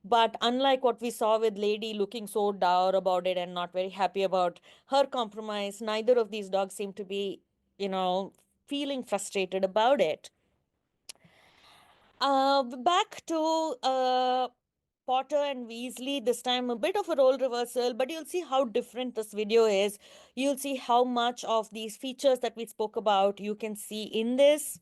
But unlike what we saw with Lady looking so dour about it and not very happy about her compromise, neither of these dogs seem to be, you know, feeling frustrated about it. Back to Potter and Weasley, this time a bit of a role reversal, but you'll see how different this video is. You'll see how much of these features that we spoke about you can see in this.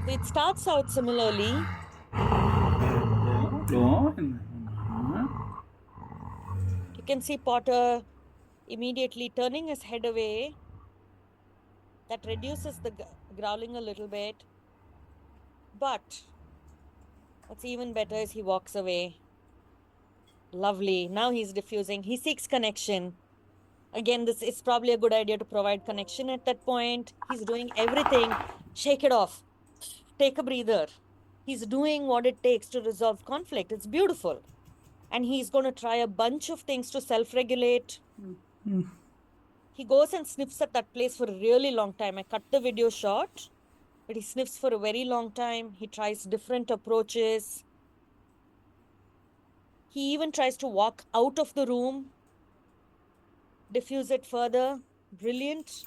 So it starts out similarly. You can see Potter immediately turning his head away. That reduces the growling a little bit. But what's even better is he walks away. Lovely. Now he's diffusing. He seeks connection. Again, this is probably a good idea to provide connection at that point. He's doing everything. Shake it off. Take a breather. He's doing what it takes to resolve conflict. It's beautiful. And he's going to try a bunch of things to self-regulate. He goes and sniffs at that place for a really long time. I cut the video short, but he sniffs for a very long time. He tries different approaches. He even tries to walk out of the room, diffuse it further. Brilliant.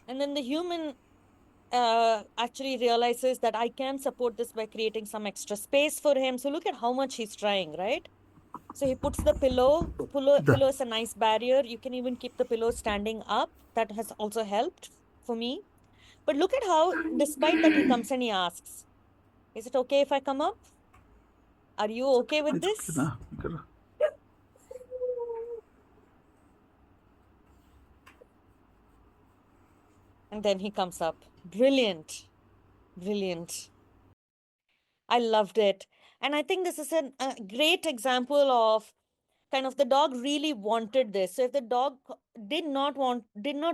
And then the human actually realizes that I can support this by creating some extra space for him. So look at how much he's trying, right? So he puts the pillow. Pillow is a nice barrier. You can even keep the pillow standing up. That has also helped for me. But look at how, despite that, he comes and he asks, is it okay if I come up? Are you okay with this? And then he comes up. Brilliant. Brilliant. I loved it. And I think this is a great example of kind of the dog really wanted this. So if the dog did not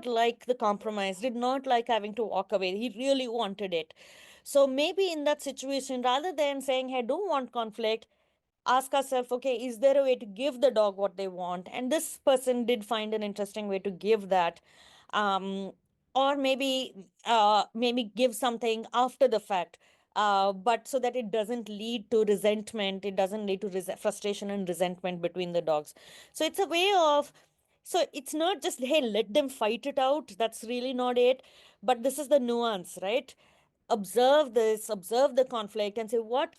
like the compromise, did not like having to walk away, he really wanted it. So maybe in that situation, rather than saying, hey, don't want conflict, ask ourselves, okay, is there a way to give the dog what they want? And this person did find an interesting way to give that. Or maybe give something after the fact. But so that it doesn't lead to resentment, it doesn't lead to frustration and resentment between the dogs. So it's a way of, so it's not just, hey, let them fight it out. That's really not it. But this is the nuance, right? Observe this, observe the conflict and say, what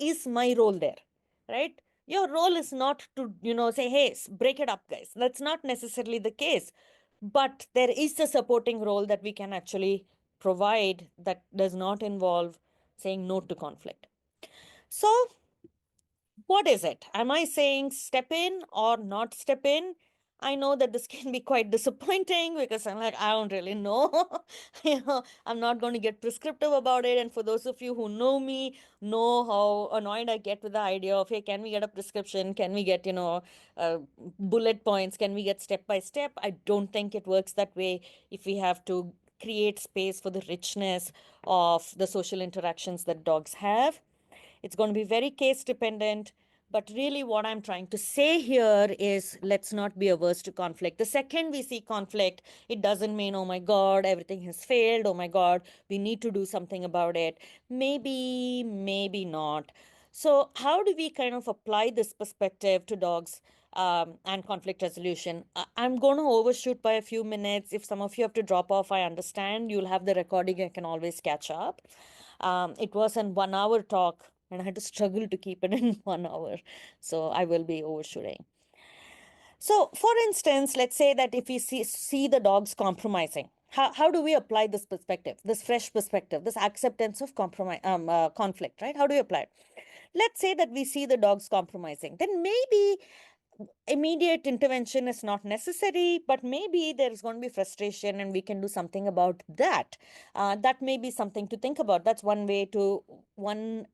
is my role there, right? Your role is not to, say, hey, break it up, guys. That's not necessarily the case. But there is a supporting role that we can actually provide that does not involve saying no to conflict. So what is it? Am I saying step in or not step in? I know that this can be quite disappointing because I'm like, I don't really know. I'm not going to get prescriptive about it. And for those of you who know me, know how annoyed I get with the idea of, hey, can we get a prescription? Can we get, bullet points? Can we get step by step? I don't think it works that way if we have to create space for the richness of the social interactions that dogs have. It's going to be very case dependent. But really, what I'm trying to say here is let's not be averse to conflict. The second we see conflict, it doesn't mean, oh my God, everything has failed. Oh my God, we need to do something about it. Maybe, maybe not. So, how do we kind of apply this perspective to dogs and conflict resolution? I'm going to overshoot by a few minutes. If some of you have to drop off, I understand. You'll have the recording, I can always catch up. It was an 1 hour talk, and I had to struggle to keep it in 1 hour. So I will be overshooting. So, for instance, let's say that if we see the dogs compromising, how do we apply this perspective, this fresh perspective, this acceptance of conflict, right? How do we apply it? Let's say that we see the dogs compromising, then maybe immediate intervention is not necessary, but maybe there is going to be frustration and we can do something about that. That may be something to think about. That's one kind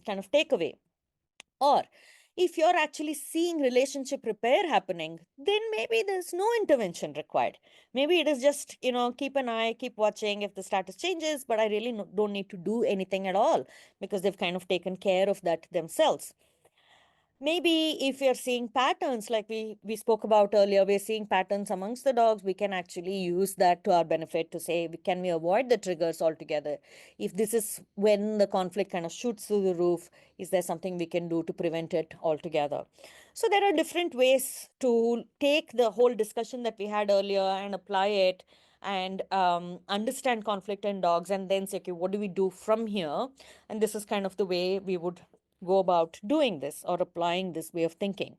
of takeaway. Or if you're actually seeing relationship repair happening, then maybe there's no intervention required. Maybe it is just, keep an eye, keep watching if the status changes, but I really don't need to do anything at all because they've kind of taken care of that themselves. Maybe if we're seeing patterns like we spoke about earlier, we're seeing patterns amongst the dogs, we can actually use that to our benefit to say, can we avoid the triggers altogether? If this is when the conflict kind of shoots through the roof, is there something we can do to prevent it altogether? So there are different ways to take the whole discussion that we had earlier and apply it and understand conflict in dogs and then say, okay, what do we do from here? And this is kind of the way we would go about doing this or applying this way of thinking.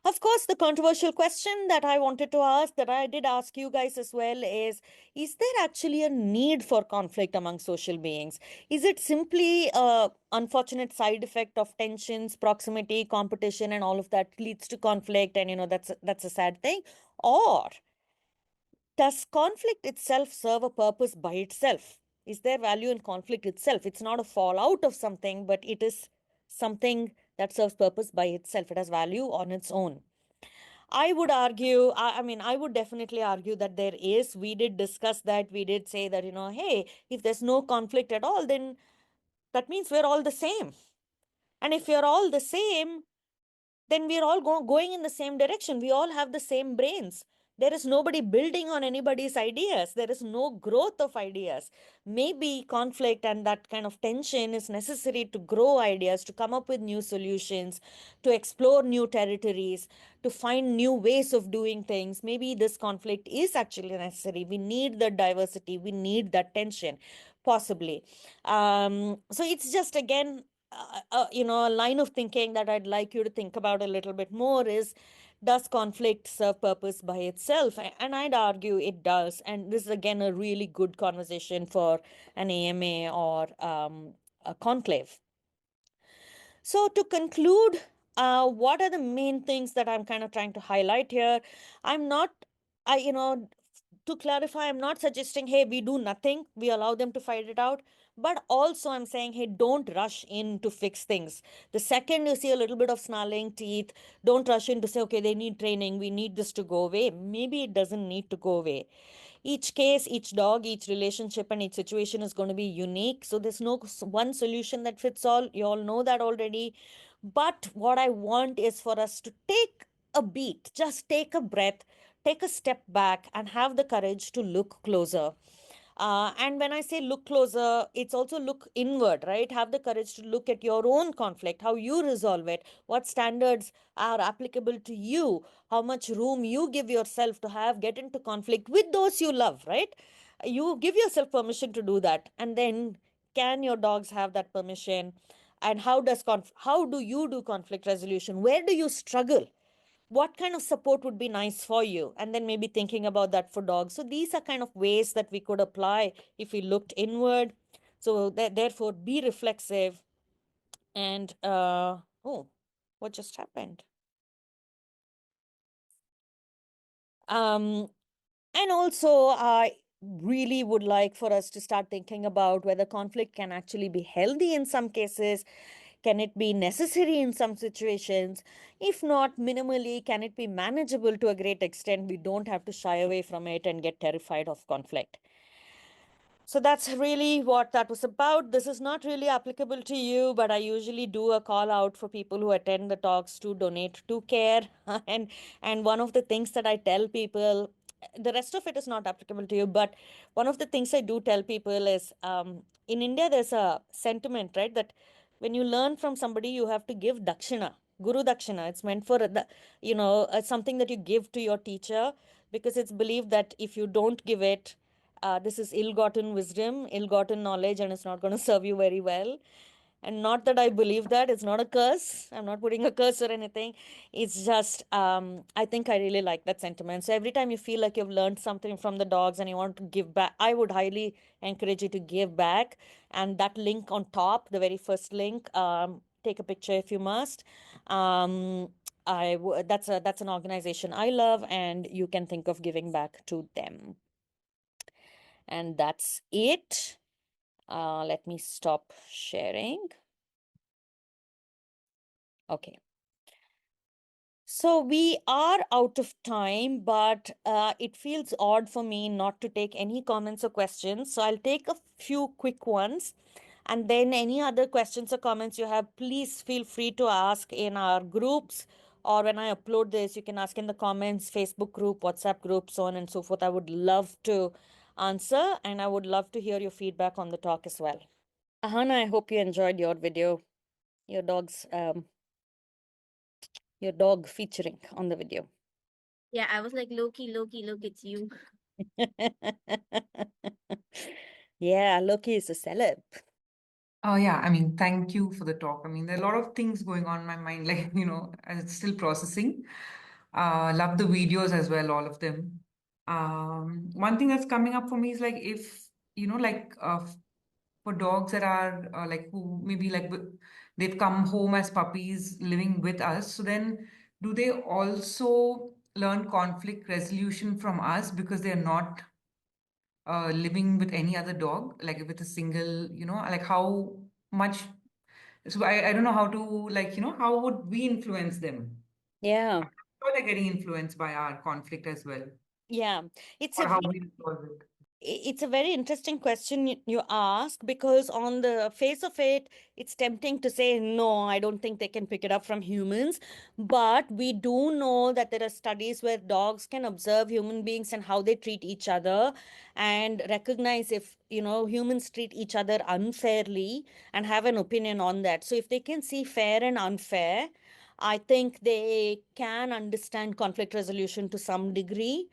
Of course, the controversial question that I wanted to ask, that I did ask you guys as well, is there actually a need for conflict among social beings? Is it simply a unfortunate side effect of tensions, proximity, competition, and all of that leads to conflict, and that's a sad thing? Or does conflict itself serve a purpose by itself? Is there value in conflict itself? It's not a fallout of something, but it is something that serves purpose by itself. It has value on its own. I would argue, I would definitely argue that there is. We did discuss that. We did say that, hey, if there's no conflict at all, then that means we're all the same. And if we're all the same, then we're all going in the same direction. We all have the same brains. There is nobody building on anybody's ideas. There is no growth of ideas. Maybe conflict and that kind of tension is necessary to grow ideas, to come up with new solutions, to explore new territories, to find new ways of doing things. Maybe this conflict is actually necessary. We need the diversity. We need that tension, possibly. So it's just, again, a line of thinking that I'd like you to think about a little bit more is, does conflict serve purpose by itself? And I'd argue it does. And this is, again, a really good conversation for an AMA or a conclave. So to conclude, what are the main things that I'm kind of trying to highlight here? To clarify, I'm not suggesting, hey, we do nothing, we allow them to fight it out. But also, I'm saying, hey, don't rush in to fix things. The second you see a little bit of snarling teeth, don't rush in to say, okay, they need training, we need this to go away. Maybe it doesn't need to go away. Each case, each dog, each relationship, and each situation is going to be unique. So there's no one solution that fits all. You all know that already. But what I want is for us to take a beat, just take a breath, take a step back, and have the courage to look closer. And when I say look closer, it's also look inward, right? Have the courage to look at your own conflict, how you resolve it, what standards are applicable to you, how much room you give yourself to get into conflict with those you love, right? You give yourself permission to do that. And then can your dogs have that permission? And how do you do conflict resolution? Where do you struggle? What kind of support would be nice for you? And then maybe thinking about that for dogs. So these are kind of ways that we could apply if we looked inward. So therefore, be reflexive, And oh, what just happened? And also, I really would like for us to start thinking about whether conflict can actually be healthy in some cases. Can it be necessary in some situations? If not, minimally, can it be manageable to a great extent? We don't have to shy away from it and get terrified of conflict. So that's really what that was about. This is not really applicable to you, but I usually do a call out for people who attend the talks to donate to care. And one of the things that I tell people, the rest of it is not applicable to you, but one of the things I do tell people is in India, there's a sentiment, right, that when you learn from somebody, you have to give dakshina, guru dakshina. It's meant for the, something that you give to your teacher, because it's believed that if you don't give it, this is ill-gotten wisdom, ill-gotten knowledge, and it's not going to serve you very well. And not that I believe that. It's not a curse. I'm not putting a curse or anything. It's just, I think I really like that sentiment. So every time you feel like you've learned something from the dogs and you want to give back, I would highly encourage you to give back. And that link on top, the very first link, take a picture if you must. That's an organization I love, and you can think of giving back to them. And that's it. Let me stop sharing. Okay. So we are out of time, but it feels odd for me not to take any comments or questions. So I'll take a few quick ones. And then any other questions or comments you have, please feel free to ask in our groups, or when I upload this, you can ask in the comments, Facebook group, WhatsApp group, so on and so forth. I would love to answer, and I would love to hear your feedback on the talk as well. Ahana, I hope you enjoyed your video, your your dog featuring on the video. Yeah, I was like, Loki, look, it's you. Yeah, Loki is a celeb. Oh, yeah. I mean, thank you for the talk. I mean, there are a lot of things going on in my mind, like, it's still processing. Love the videos as well, all of them. One thing that's coming up for me is like if, for dogs that are like who maybe like they've come home as puppies living with us. So then do they also learn conflict resolution from us because they're not living with any other dog, like with a single, like how much? So I don't know how to like, how would we influence them? Yeah, How they're getting influenced by our conflict as well, yeah. It's or a how we resolve it. it's a very interesting question you ask, because on the face of it, it's tempting to say, no, I don't think they can pick it up from humans. But we do know that there are studies where dogs can observe human beings and how they treat each other, and recognize if, humans treat each other unfairly, and have an opinion on that. So if they can see fair and unfair, I think they can understand conflict resolution to some degree.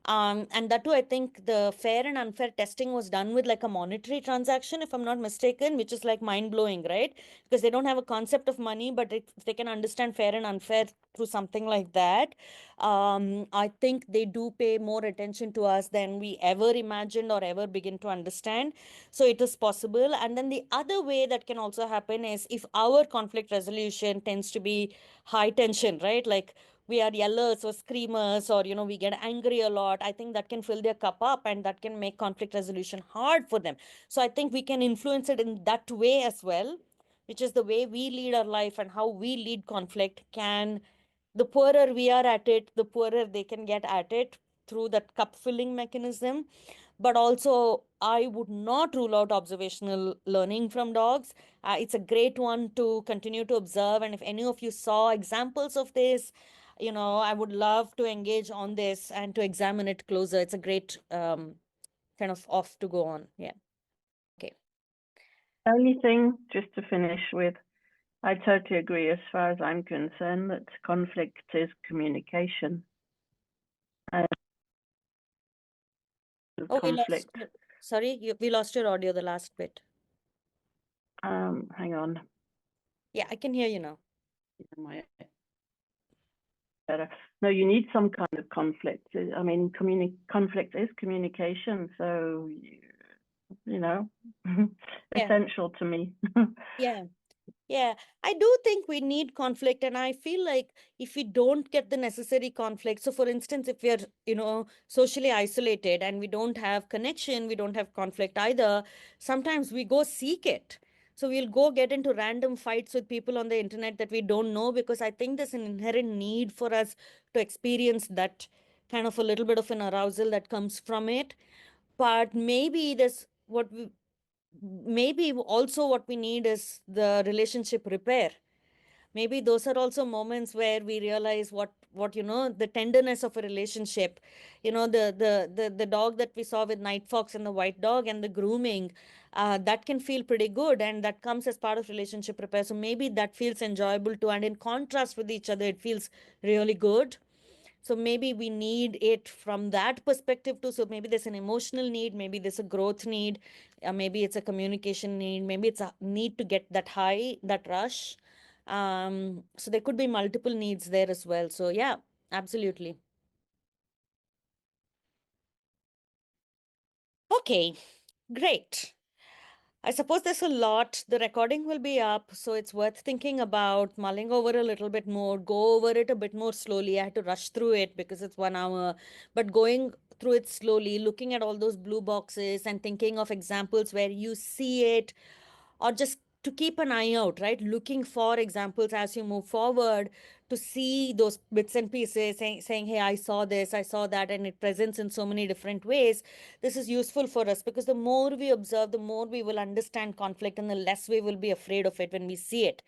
And that too, I think the fair and unfair testing was done with like a monetary transaction, if I'm not mistaken, which is like mind blowing, right? Because they don't have a concept of money, but if they can understand fair and unfair through something like that, I think they do pay more attention to us than we ever imagined or ever begin to understand. So it is possible. And then the other way that can also happen is if our conflict resolution tends to be high tension, right? Like we are yellers or screamers, or we get angry a lot, I think that can fill their cup up, and that can make conflict resolution hard for them. So I think we can influence it in that way as well, which is the way we lead our life and how we lead conflict. Can The poorer we are at it, the poorer they can get at it through that cup filling mechanism. But also, I would not rule out observational learning from dogs. It's a great one to continue to observe. And if any of you saw examples of this, I would love to engage on this and to examine it closer. It's a great kind of off to go on. Yeah. Okay. Only thing, just to finish with, I totally agree as far as I'm concerned that conflict is communication. Oh, Conflict. we lost your audio, the last bit. Hang on. Yeah, I can hear you now. Better. No, you need some kind of conflict. I mean, conflict is communication, so Yeah. essential to me. Yeah. Yeah, I do think we need conflict, and I feel like if we don't get the necessary conflict, so for instance, if we're, socially isolated and we don't have connection, we don't have conflict either, sometimes we go seek it. So we'll go get into random fights with people on the internet that we don't know, because I think there's an inherent need for us to experience that kind of a little bit of an arousal that comes from it. But maybe maybe also what we need is the relationship repair. Maybe those are also moments where we realize what the tenderness of a relationship, the dog that we saw with Night Fox and the white dog and the grooming, that can feel pretty good, and that comes as part of relationship repair. So maybe that feels enjoyable too, and in contrast with each other it feels really good. So maybe we need it from that perspective too. So maybe there's an emotional need, maybe there's a growth need, maybe it's a communication need, maybe it's a need to get that high, that rush. So there could be multiple needs there as well. So yeah, absolutely. Okay, great. I suppose there's a lot. The recording will be up, so it's worth thinking about, mulling over a little bit more, go over it a bit more slowly. I had to rush through it because it's 1 hour, but going through it slowly, looking at all those blue boxes and thinking of examples where you see it, or just to keep an eye out, right? Looking for examples as you move forward, to see those bits and pieces, saying, hey, I saw this, I saw that, and it presents in so many different ways. This is useful for us because the more we observe, the more we will understand conflict, and the less we will be afraid of it when we see it.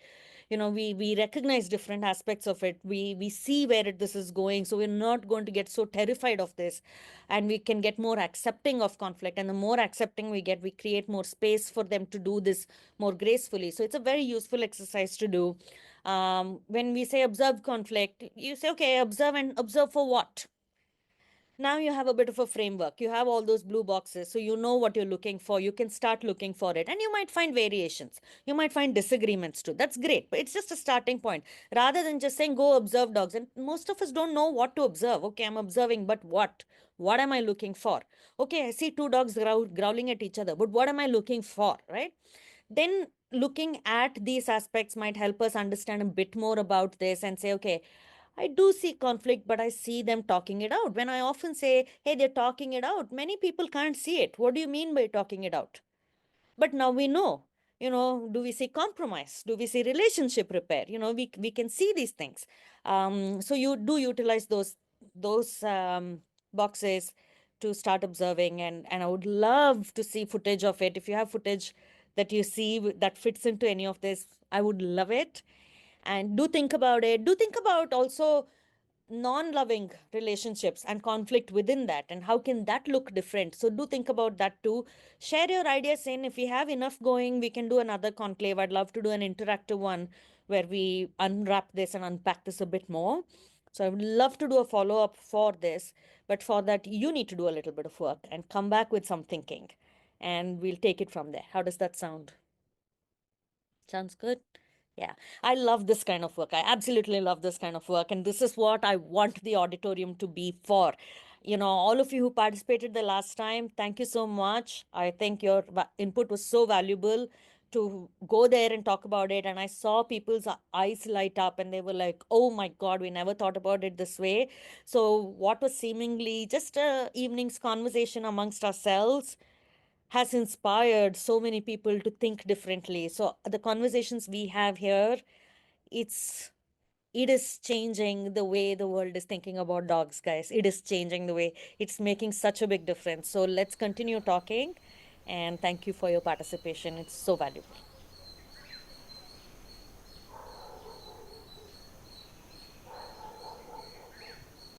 We recognize different aspects of it. We see where this is going, so we're not going to get so terrified of this, and we can get more accepting of conflict. And the more accepting we get, we create more space for them to do this more gracefully. So it's a very useful exercise to do. When we say observe conflict, you say, okay, observe, and observe for what? Now you have a bit of a framework. You have all those blue boxes, so you know what you're looking for. You can start looking for it, and you might find variations. You might find disagreements too. That's great, but it's just a starting point rather than just saying go observe dogs. And most of us don't know what to observe. Okay, I'm observing, but what? What am I looking for? Okay, I see two dogs growling at each other, but what am I looking for, right? Then looking at these aspects might help us understand a bit more about this and say, okay, I do see conflict, but I see them talking it out. When I often say, hey, they're talking it out, many people can't see it. What do you mean by talking it out? But now we know, do we see compromise? Do we see relationship repair? We can see these things. So you do utilize those boxes to start observing, and I would love to see footage of it. If you have footage that you see that fits into any of this, I would love it. And do think about it. Do think about also non-loving relationships and conflict within that, and how can that look different. So do think about that too. Share your ideas in. If we have enough going, we can do another conclave. I'd love to do an interactive one where we unwrap this and unpack this a bit more. So I would love to do a follow-up for this, but for that you need to do a little bit of work and come back with some thinking, and we'll take it from there. How does that sound? Sounds good. Yeah, I love this kind of work. I absolutely love this kind of work. And this is what I want the auditorium to be for. All of you who participated the last time, thank you so much. I think your input was so valuable to go there and talk about it. And I saw people's eyes light up, and they were like, oh my God, we never thought about it this way. So, what was seemingly just a evening's conversation amongst ourselves has inspired so many people to think differently. So the conversations we have here, it's it is changing the way the world is thinking about dogs, guys. It is changing the way. It's making such a big difference. So let's continue talking, and thank you for your participation. It's so valuable.